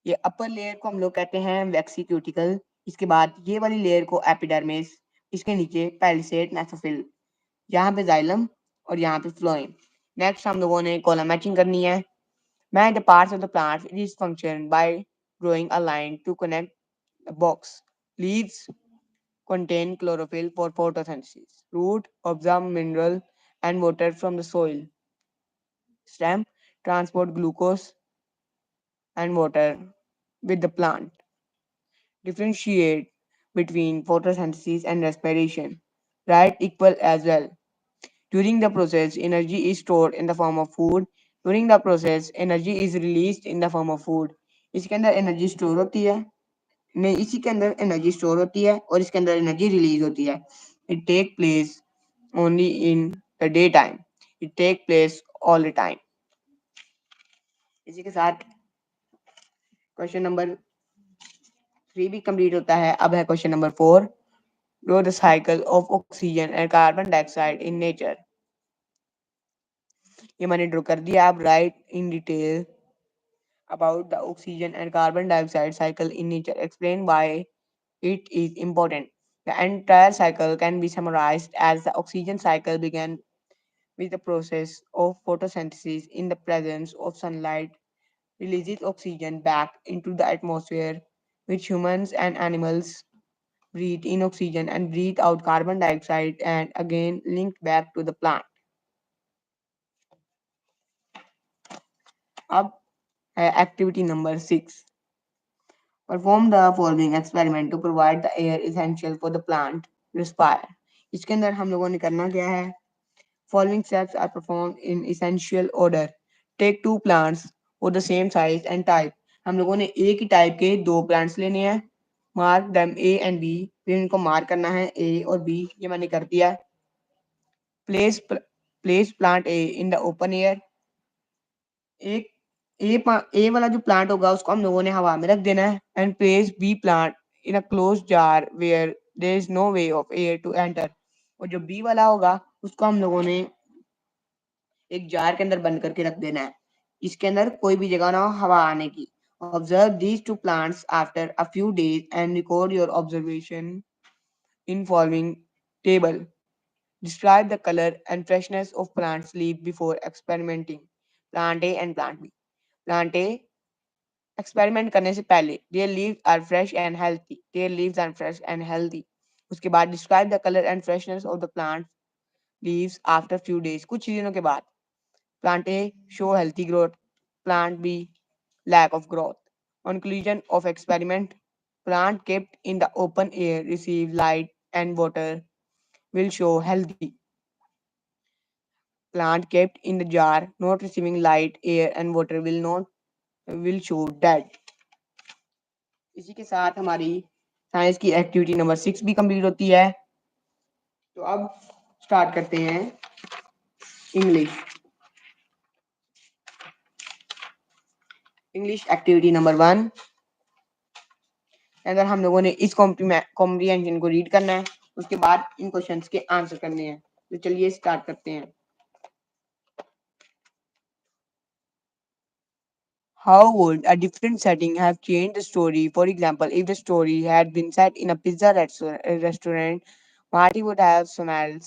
ये upper layer को हम लोग कहते हैं वैक्सी cuticle. इसके बाद ये वाली लेयर को एपिडर्मिस, इसके नीचे पैलिसेड मैसोफिल, यहाँ पे जाइलम और यहाँ पे फ्लोएम। नेक्स्ट हम लोगों ने कॉलम मैचिंग करनी है। Match the parts of the plant it is function by drawing a line to connect the box. Leaves contain chlorophyll for photosynthesis. Root absorb mineral and water from the soil. Stem transport glucose and water with the plant. Differentiate between photosynthesis and respiration. Right equal as well. During the process, energy is stored in the form of food. During the process, energy is released in the form of food. इसके अंदर energy store होती है, नहीं इसी के अंदर energy store होती है और इसके अंदर एनर्जी रिलीज होती है। It take place only in the day time, it take place all the time. इसी के साथ क्वेश्चन नंबर 3 भी कंप्लीट होता है। अब है question number 4। Draw the cycle of oxygen and carbon dioxide in nature. ये मैंने ड्रॉ कर दिया। आप right in detail about the oxygen and carbon dioxide cycle in nature. Explain why it is important. The entire cycle can be summarized as the oxygen cycle began with the process of photosynthesis in the presence of sunlight, releases oxygen back into the atmosphere, which humans and animals breathe in oxygen and breathe out carbon dioxide and again linked back to the plant. अब है activity number 6। Perform the following experiment to provide the air essential for the plant to respire. इसके अंदर हम लोगों ने करना क्या है? Following steps are performed in essential order. Take two plants for the same size and type. हम लोगों ने एक ही टाइप के दो प्लांट्स लेने हैं। Mark them A and B. फिर इनको मार्क करना है A और B। ये मैंने कर दिया। Place plant A in the open air. एक ए वाला जो प्लांट होगा उसको हम लोगों ने हवा में रख देना है। And place B plant in a close jar where there is no way of air to enter. और जो बी वाला होगा उसको हम लोगों ने एक जार के अंदर बंद करके रख देना है, इसके अंदर कोई भी जगह ना हो हवा आने की। Observe these two plants after a few days and record your observation in following table. Describe the color and freshness of plants leaf before experimenting. Plant A and plant B. Plant A experiment करने से पहले their leaves are fresh and healthy, their leaves are fresh and healthy. उसके बाद describe the colour and freshness of the plant leaves after few days. कुछ दिनों के बाद plant A show healthy growth, Plant B. Lack of growth. Conclusion of experiment. Plant kept in the open air receive light and water will show healthy. Plant kept in the jar not receiving light, air and water will show dead. इसी के साथ हमारी science की activity number 6 भी complete होती है। तो अब स्टार्ट करते हैं इंग्लिश। English activity number 1। अगर हम लोगों ने इस कॉम्प्रीहेंशन को रीड करना है, उसके बाद इन क्वेश्चंस के आंसर करने हैं। तो चलिए स्टार्ट करते हैं। How would a different setting have changed the story? For example, if the story had been set in a pizza restaurant, Marty would have smelled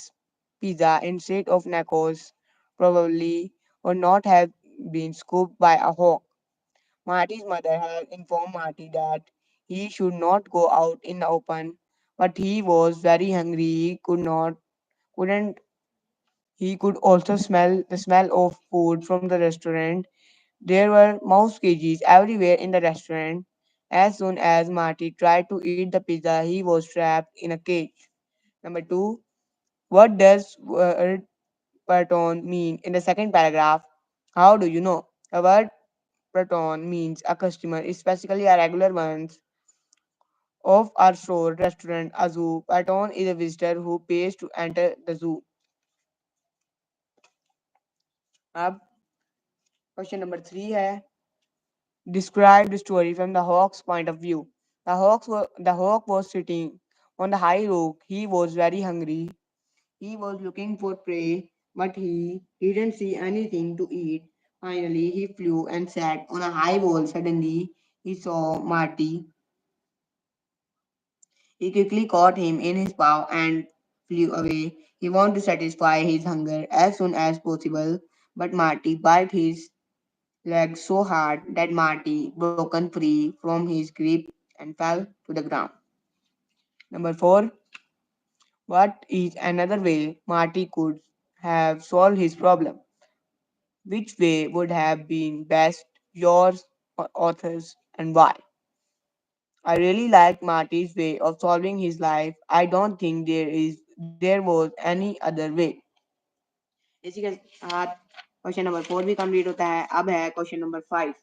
pizza instead of nachos, probably, or not have been scooped by a hawk. Marty's mother had informed Marty that he should not go out in the open, but he was very hungry. Couldn't he could also smell the smell of food from the restaurant. There were mouse cages everywhere in the restaurant. As soon as Marty tried to eat the pizza, he was trapped in a cage. Number two, what does word Proton mean in the second paragraph? How do you know? The word Proton means a customer, especially a regular one of our store, restaurant, a zoo. Proton is a visitor who pays to enter the zoo. अब question number 3 है, describe the story from the hawk's point of view. The hawk was sitting on the high rock. He was very hungry. He was looking for prey, but he didn't see anything to eat. Finally, he flew and sat on a high wall. Suddenly, he saw Marty. He quickly caught him in his paw and flew away. He wanted to satisfy his hunger as soon as possible, but Marty bit his leg so hard that Marty broken free from his grip and fell to the ground. Number 4. What is another way Marty could have solved his problem? Which way would have been best, yours or authors, and why? I really like Marty's way of solving his life. I don't think there was any other way. इसी के साथ question number 4 भी complete होता है। अब है question number 5।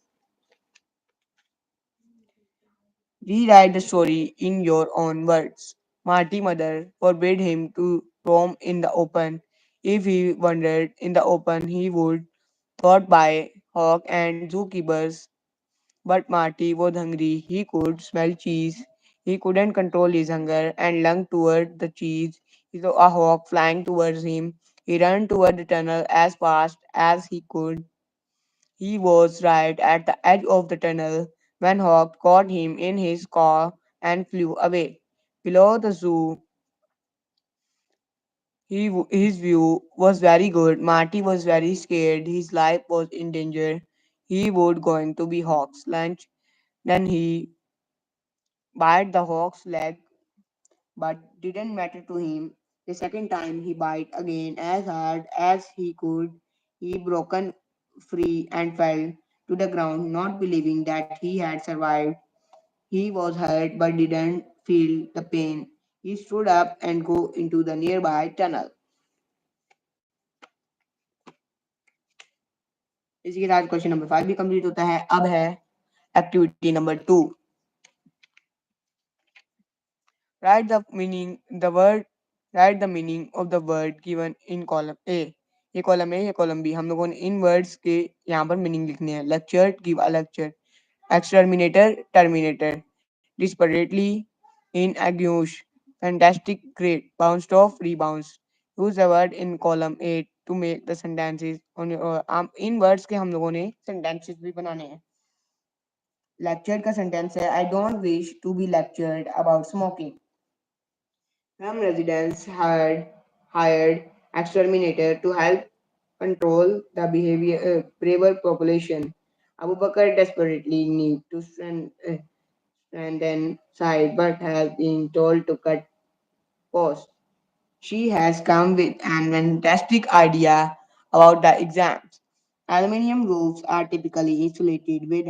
Rewrite the story in your own words. Marty's mother forbade him to roam in the open. If he wandered in the open, he would caught by hawk and zookeepers. But Marty was hungry. He could smell cheese. He couldn't control his hunger and lunged toward the cheese. He saw a hawk flying towards him. He ran toward the tunnel as fast as he could. He was right at the edge of the tunnel when Hawk caught him in his claw and flew away. Below the zoo, his view was very good. Marty was very scared. His life was in danger. He was going to be Hawk's lunch. Then he bit the Hawk's leg, but didn't matter to him. The second time he bit again as hard as he could. He broken free and fell to the ground, not believing that he had survived. He was hurt but didn't feel the pain. He stood up and go into the nearby tunnel. इसी के साथ question number 5 भी complete होता है। अब है activity number 2। Write the meaning the word write the meaning of the word given in column A. ये column A, ये कॉलम बी, हम लोगों ने इन वर्ड्स के यहाँ पर मीनिंग लिखने हैं। Lecture, give a lecture, exterminator, terminator, desperately, in aguish, fantastic, great, bounced off, rebounds. Use the word in column A to make the sentences on your in words के हम लोगों ने sentences भी बनाने हैं। Lectured का sentence है I don't wish to be lectured about smoking. Some residents had hired exterminator to help control the braver population. Abu Bakr desperately need to strengthen side but has been told to cut costs. She has come with an fantastic idea about the exams. Aluminium roofs are typically insulated, which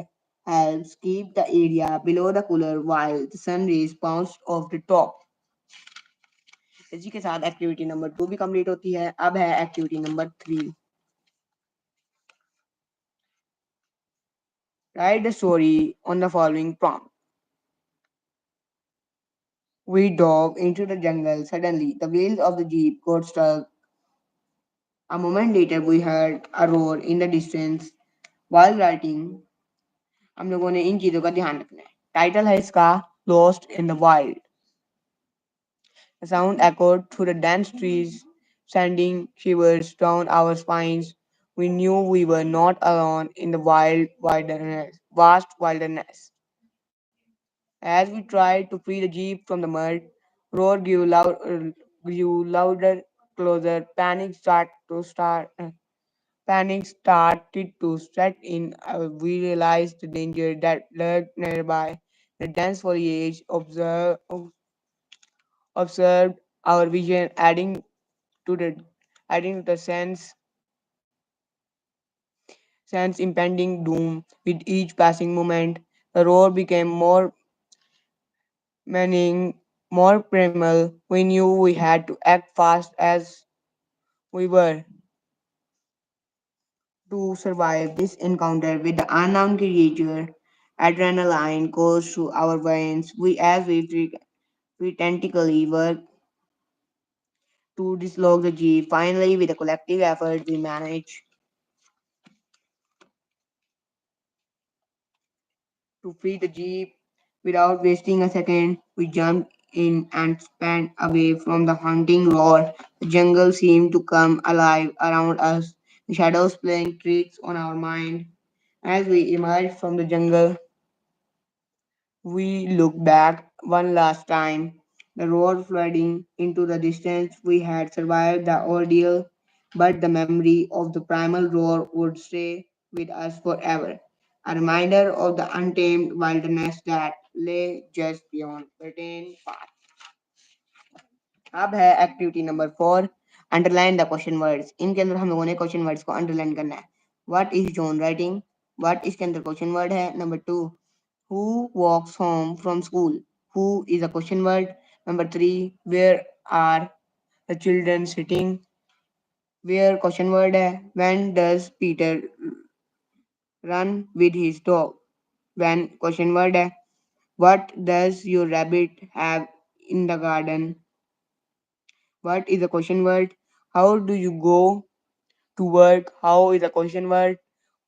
helps keep the area below the cooler while the sun rays bounce off the top. इसी के साथ activity number 2 भी complete होती है। अब है activity number 3। Write the story on the following prompt. We dove into the jungle. Suddenly, the wheels of the jeep got stuck. A moment later, we heard a roar in the distance. While writing, हम लोगों ने इन चीजों का ध्यान रखना है। Title है इसका Lost in the Wild. The sound echoed through the dense trees, sending shivers down our spines. We knew we were not alone in the vast wilderness. As we tried to free the jeep from the mud, roar grew louder, closer. Panic started to set in. We realized the danger that lurked nearby. The dense foliage observed our vision, to the adding to the sense impending doom. With each passing moment, the roar became more menacing, more primal. We knew we had to act fast as we were to survive this encounter with the unknown creature. Adrenaline coursed through our veins. We tentatively worked to dislodge the jeep. Finally, with a collective effort, we managed to free the jeep. Without wasting a second, we jumped in and sped away from the haunting roar. The jungle seemed to come alive around us, the shadows playing tricks on our mind. As we emerged from the jungle, we looked back one last time, the road flooding into the distance. We had survived the ordeal, but the memory of the primal roar would stay with us forever. A reminder of the untamed wilderness that lay just beyond certain path. अब है activity number 4। Underline the question words. इनके अंदर हम लोगों ने question words को underline करना है। What is John writing? What इसके अंदर क्वेश्चन वर्ड है। Number 2, who walks home from school? Who is a question word. Number 3, where are the children sitting? Where question word है। When does Peter run with his dog? When question word है। What does your rabbit have in the garden? What is a question word. How do you go to work? How is a question word.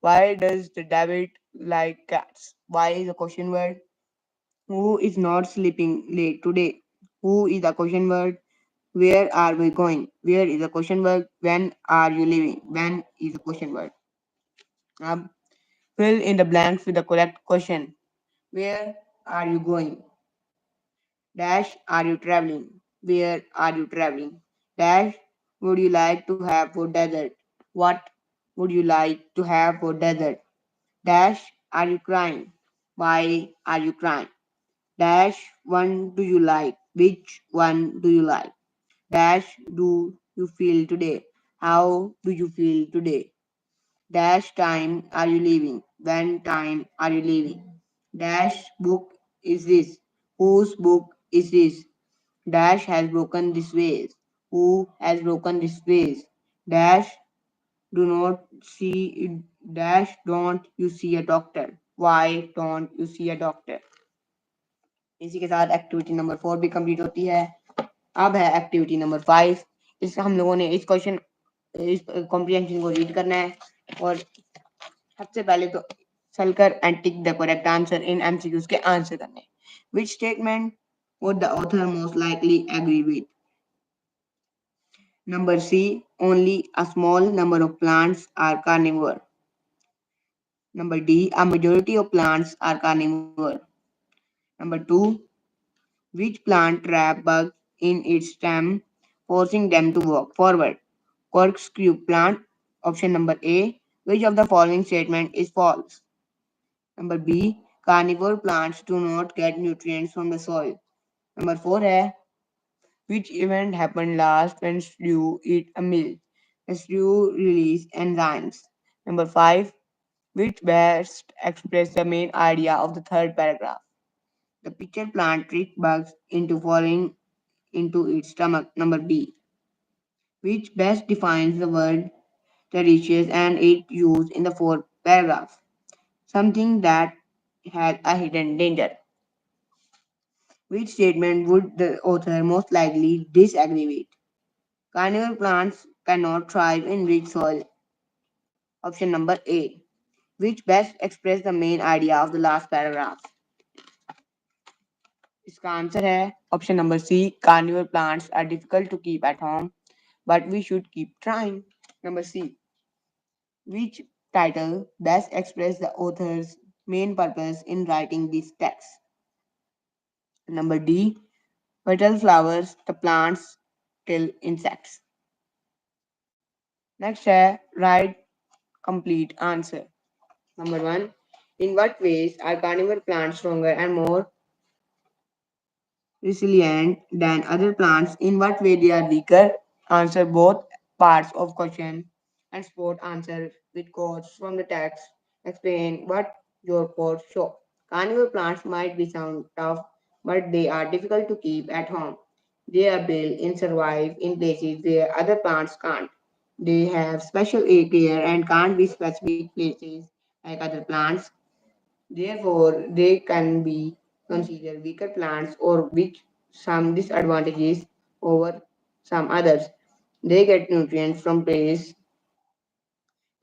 Why does the David like cats? Why is a question word. Who is not sleeping late today? Who is a question word. Where are we going? Where is a question word. When are you leaving? When is a question word. Now, fill in the blanks with the correct question. Where are you going? Dash, are you traveling? Where are you traveling? Dash, would you like to have for dessert? What would you like to have for dessert? Dash, are you crying? Why are you crying? Dash, one do you like? Which one do you like? Dash, do you feel today? How do you feel today? Dash, time are you leaving? When time are you leaving? Dash, book is this? Whose book is this? Dash has broken this vase. Who has broken this vase? Dash, do not see. Dash, don't you see a doctor? Why don't you see a doctor? इसी के साथ activity number 4 भी complete होती है। अब है activity number 5। इस हम लोगों ने इस कॉम्प्रिहेंशन को रीड करना है और सबसे पहले तो circle and tick the correct answer in MCQs के आंसर करने हैं। Which statement would the author most likely agree with? Number C, only a small number of plants are carnivore. Number D, a majority of plants are carnivore. Number 2, which plant trap bugs in its stem, forcing them to walk forward? Corkscrew plant. Option number A, which of the following statement is false? Number B, carnivore plants do not get nutrients from the soil. Number 4 है, which event happened last when stew eat a meal? The stew release enzymes. Number 5. Which best express the main idea of the third paragraph? The picture plant trick bugs into falling into its stomach. Number B. Which best defines the word tertius and its use in the fourth paragraph? Something that has a hidden danger. Which statement would the author most likely disagree with? Carnivore plants cannot thrive in rich soil. Option number A. Which best express the main idea of the last paragraph? इसका answer है option number C carnival plants are difficult to keep at home but we should keep trying. Number C. Which title best express the author's main purpose in writing this text? Number D. Petal flowers, the plants kill insects. Next है write complete answer. Number 1. In what ways are carnivore plants stronger and more resilient than other plants? In what way they are weaker? Answer both parts of question and spot answer with quotes from the text. Explain what your quotes show. Carnivore plants might be sound tough, but they are difficult to keep at home. They are built and survive in places where other plants can't. They have special care and can't be specific places like other plants. Therefore, they can be considered weaker plants or with some disadvantages over some others. They get nutrients from places.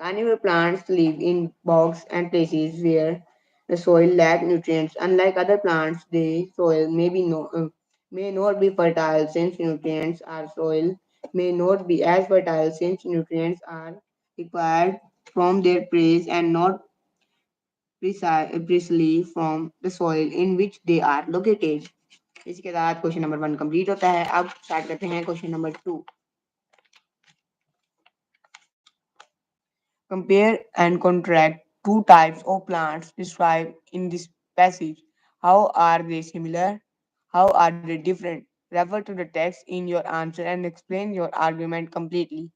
Carnivore plants live in bogs and places where the soil lacks nutrients. Unlike other plants, the soil may not be fertile since nutrients are soil may not be as fertile since nutrients are required from their prey and not precisely from the soil in which they are located. इसी के साथ question number 1 complete होता है. अब start करते हैं question number 2. Compare and contrast two types of plants described in this passage. How are they similar? How are they different? Refer to the text in your answer and explain your argument completely.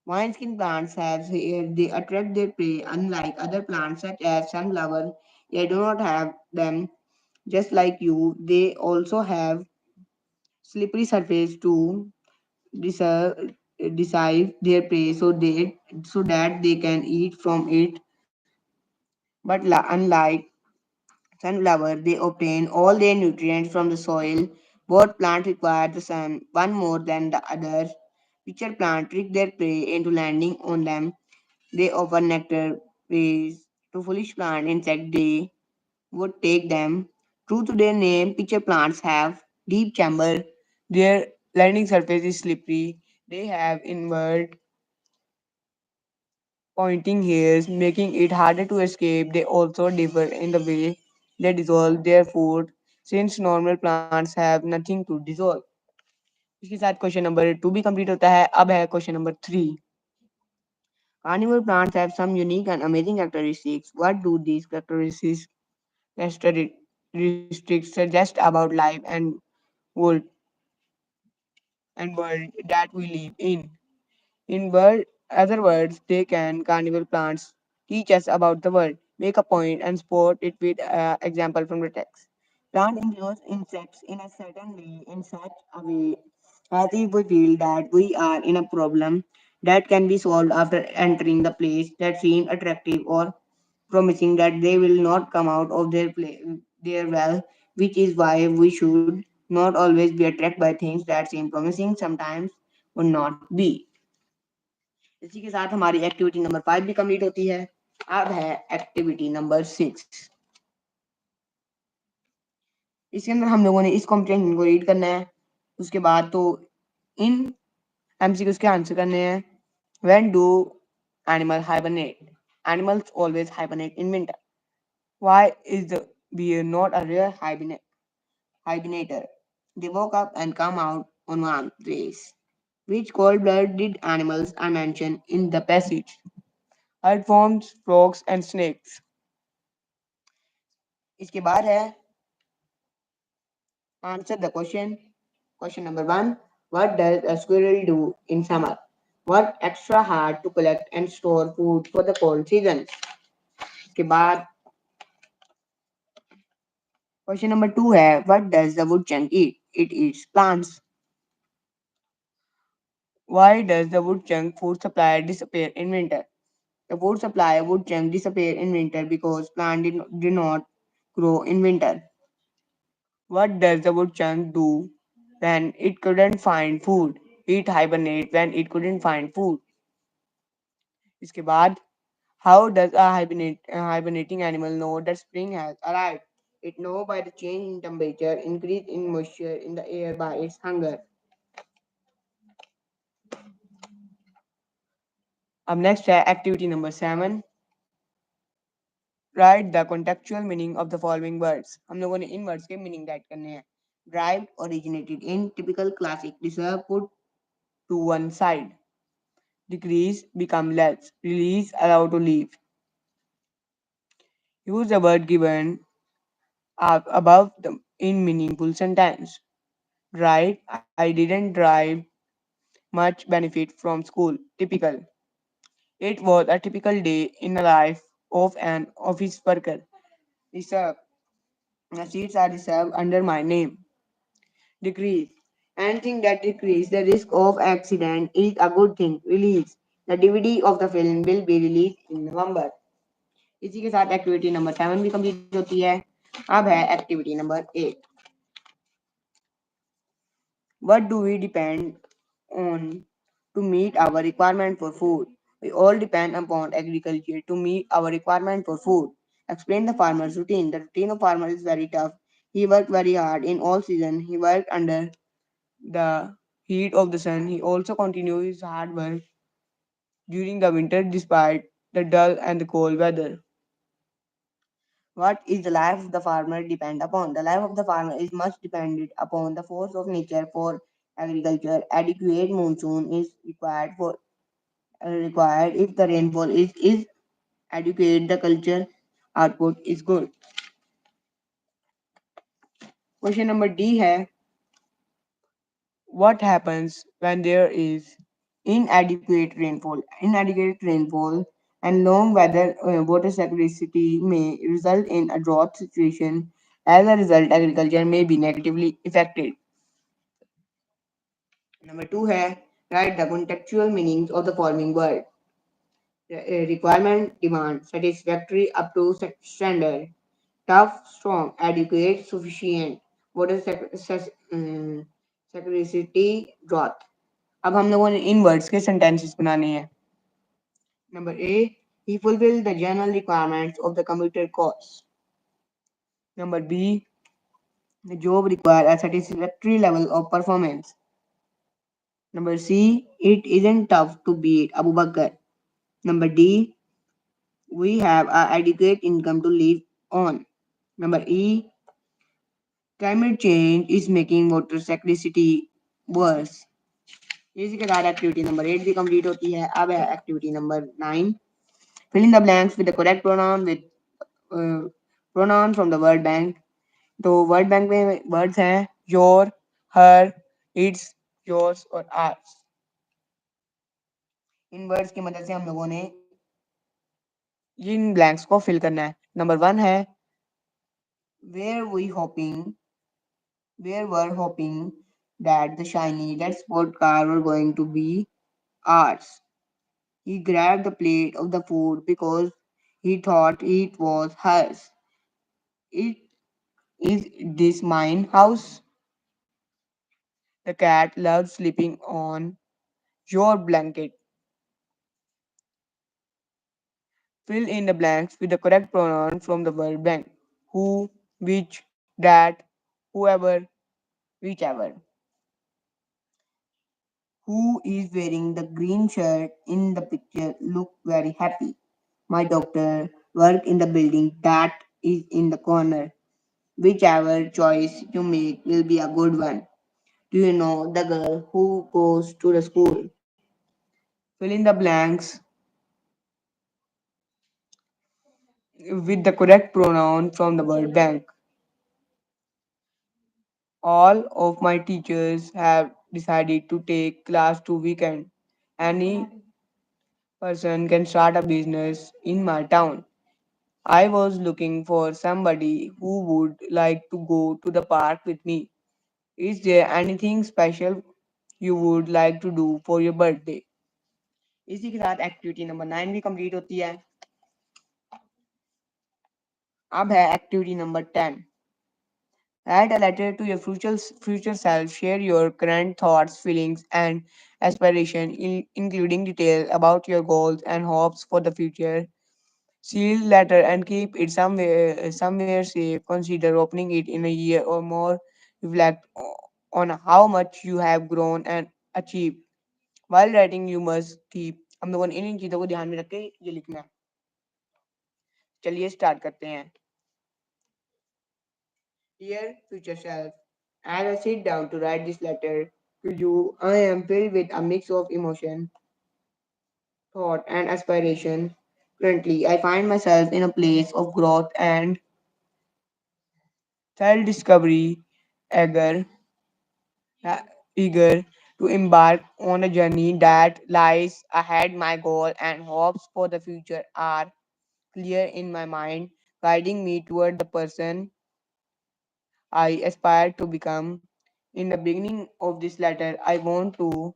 Wineskin plants have hair, they attract their prey unlike other plants such as sunflower. They do not have them just like you. They also have slippery surface to deceive, deceive their prey so that they can eat from it. But unlike sunflower, they obtain all their nutrients from the soil. Both plants require the sun, one more than the other. Pitcher plants trick their prey into landing on them. They offer nectar praise to foolish plant insect they would take them. True to their name, pitcher plants have deep chamber. Their landing surface is slippery. They have inward pointing hairs, making it harder to escape. They also differ in the way they dissolve their food, since normal plants have nothing to dissolve. इसके साथ question number 2 भी complete होता है. अब है question number 3. Carnivore plants have some unique and amazing characteristics. What do these characteristics suggest about life world world that we live in? In other words, they can carnival plants teach us about the world, make a point, and support it with example from the text. Plant includes insects in a certain way, in such a way as if we feel that we are in a problem that can be solved after entering the place that seems attractive or promising that they will not come out of their well, which is why we should not always be attracted by things that seem promising, sometimes would not be. इसी के साथ हमारी activity number 5 भी complete होती है. अब है activity number 6. इसके अंदर हम लोगों ने इस कॉम्प्रिहेंशन को रीड करना है. उसके बाद तो इन एमसीक्यूज के आंसर करने हैं. When do animal hibernate? Animals always hibernate in winter. Why is the bear not a rare hibernator? They woke up and come out on warm days. Which cold-blooded animals are mentioned in the passage? Earthworms, frogs, and snakes. इसके बाद है answer the question. Question number 1. What does a squirrel do in summer? work extra hard to collect and store food for the cold season. इसके बाद question number 2 है what does the woodchuck eat? It eats plants. Why does the woodchuck food supply disappear in winter? The food supply of woodchuck disappear in winter because plants did not grow in winter. What does the woodchuck do when it couldn't find food? It hibernate when it couldn't find food. इसके बाद how does a hibernating animal know that spring has arrived? It knows by the change in temperature, increase in moisture in the air by its hunger. अब next है activity number 7. Write the contextual meaning of the following words. हम लोगों ने इन words के meaning write करने हैं. Drive originated in typical classic deserve put to one side. Decrease become less. Release allow to leave. Use the word given above the in meaningful sentence. Right, I didn't derive much benefit from school. Typical. It was a typical day in the life of an office worker. Reserve. The seats are reserved under my name. Decrease. Anything that decreases the risk of accident is a good thing. Release. The DVD of the film will be released in November. इसी के साथ activity number 7 भी complete होती है. अब है activity number 8. What do we depend on to meet our requirement for food? We all depend upon agriculture to meet our requirement for food. Explain the farmer's routine. The routine of farmer is very tough. He worked very hard in all season. He worked under the heat of the sun. He also continues his hard work during the winter despite the dull and the cold weather. What is the life of the farmer depend upon? The life of the farmer is much dependent upon the force of nature for agriculture. Adequate monsoon is required if the rainfall is adequate, the culture output is good. Question number D है what happens when there is inadequate rainfall and long weather water scarcity may result in a drought situation. As a result, agriculture may be negatively affected. Number 2 है write the contextual meanings of the following word. Requirement, demand, satisfactory up to standard, tough, strong, adequate, sufficient, water scarcity, drought. अब हम लोगों ने इन words के sentences बनाने हैं. Number A, he fulfilled the general requirements of the computer course. Number B, the job required a satisfactory level of performance. Number C, it isn't tough to beat Abu Bakr. Number D, we have a adequate income to live on. Number E, climate change is making water scarcity worse. इसी के साथ activity number 8 भी complete होती है. अब है activity number 9. Fill in the blanks with the correct pronoun with pronoun from the word bank. तो word bank में words हैं your, her, its, yours और ours. इन words की मदद से हम लोगों ने इन blanks को fill करना है. नंबर 1 है where we're hoping that the shiny red sport car were going to be ours. He grabbed the plate of the food because he thought it was hers. It is this mine house? The cat loves sleeping on your blanket. Fill in the blanks with the correct pronoun from the word bank. Who, which, that, whoever, whichever. Who is wearing the green shirt in the picture look very happy. My doctor work in the building that is in the corner. Whichever choice you make will be a good one. Do you know the girl who goes to the school? Fill in the blanks with the correct pronoun from the word bank. All of my teachers have decided to take class to weekend. Any person can start a business in my town. I was looking for somebody who would like to go to the park with me. Is there anything special you would like to do for your birthday? इसी के साथ activity number 9 भी complete होती है। अब है activity number 10। Write a letter to your future self. Share your current thoughts, feelings, and aspirations, including details about your goals and hopes for the future. Seal letter and keep it somewhere safe. Consider opening it in a year or more. Reflect on how much you have grown and achieved. While writing, you must keep हम लोगों ने इन चीज़ों को ध्यान में रख के ये लिखना है। चलिए स्टार्ट करते हैं। Dear future self, as I sit down to write this letter to you, I am filled with a mix of emotion, thought, and aspiration. Currently, I find myself in a place of growth and self discovery, eager, uh, eager to embark on a journey that lies ahead. My goal and hopes for the future are clear in my mind, guiding me toward the person I aspire to become. In the beginning of this letter, I want to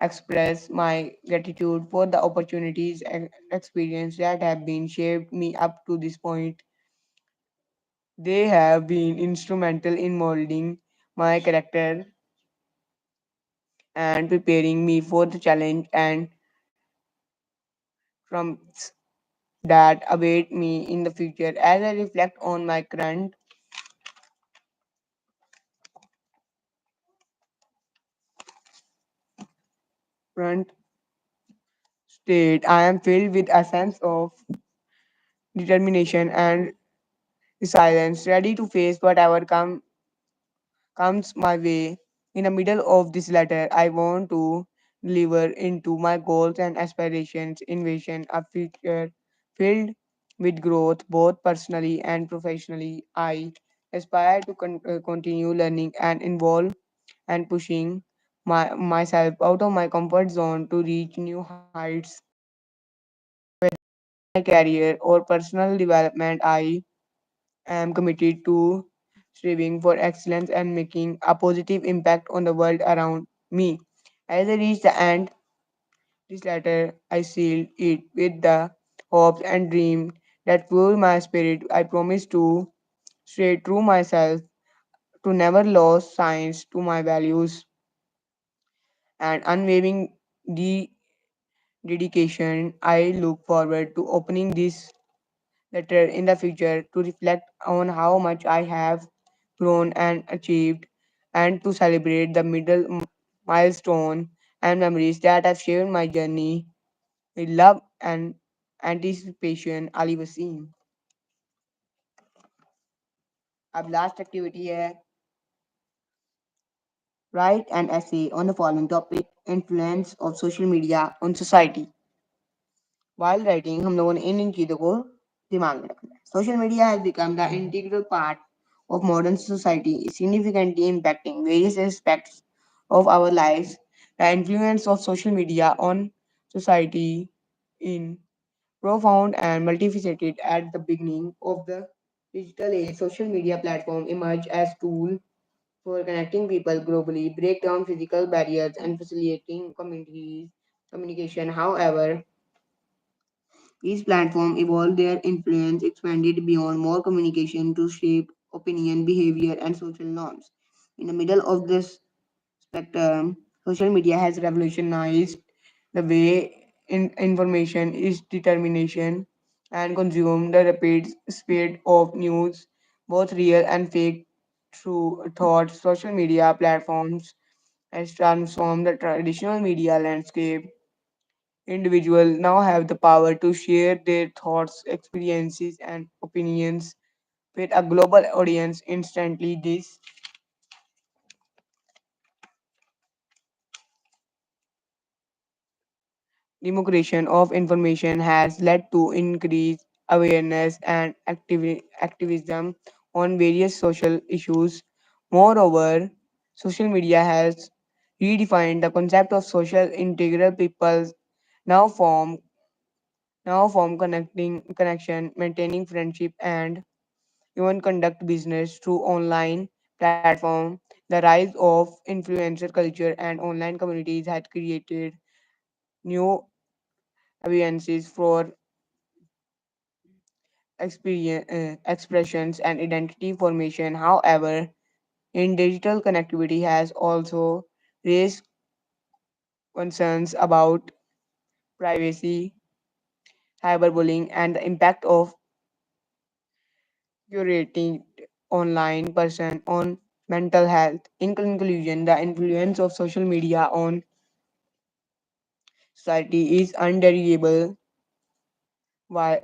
express my gratitude for the opportunities and experiences that have been shaped me up to this point. They have been instrumental in molding my character and preparing me for the challenge and trumps that await me in the future. As I reflect on my current state, I am filled with a sense of determination and resilience, ready to face whatever comes my way. In the middle of this letter, I want to deliver into my goals and aspirations, envision a future filled with growth, both personally and professionally. I aspire to continue learning and involve and pushing myself out of my comfort zone to reach new heights. My career or personal development, I am committed to striving for excellence and making a positive impact on the world around me. As I reach the end, this letter I sealed it with the hopes and dreams that fuel my spirit. I promise to stay true myself, to never lose signs to my values and unwavering de- dedication. I look forward to opening this letter in the future to reflect on how much I have grown and achieved, and to celebrate the milestone and memories that have shaped my journey with love and anticipation. Ali Wasim. अब last activity है write an essay on the following topic: influence of social media on society. While writing, हम लोगों ने इन चीज़ों को दिमाग में रखना है. Social media has become the integral part of modern society, significantly impacting various aspects of our lives. The influence of social media on society in profound and multifaceted. At the beginning of the digital age, social media platform emerged as tool for connecting people globally, break down physical barriers, and facilitating communities communication. However, these platforms evolved, their influence expanded beyond more communication to shape opinion, behavior, and social norms. In the middle of this spectrum, social media has revolutionized the way information is determination and consumed. The rapid speed of news, both real and fake, through thoughts. Social media platforms has transformed the traditional media landscape. Individuals now have the power to share their thoughts, experiences, and opinions with a global audience instantly. This democratization of information has led to increased awareness and activism on various social issues. Moreover, social media has redefined the concept of social integral peoples now form connecting connection, maintaining friendship, and even conduct business through online platform. The rise of influencer culture and online communities had created new audiences for expressions and identity formation. However, in digital connectivity has also raised concerns about privacy, cyberbullying, and the impact of curating online person on mental health. In conclusion, the influence of social media on society is undeniable. While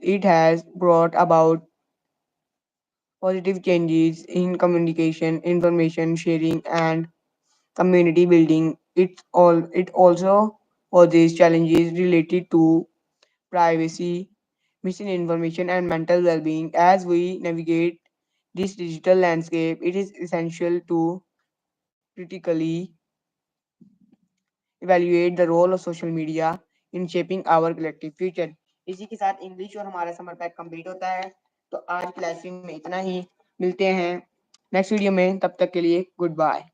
it has brought about positive changes in communication, information sharing, and community building, it also poses challenges related to privacy, misinformation, and mental well-being. As we navigate this digital landscape, it is essential to critically evaluate the role of social media in shaping our collective future. इसी के साथ English और हमारा summer pack complete होता है। तो आज की लाइव स्ट्रीम में इतना ही। मिलते हैं नेक्स्ट वीडियो में, तब तक के लिए गुड बाय।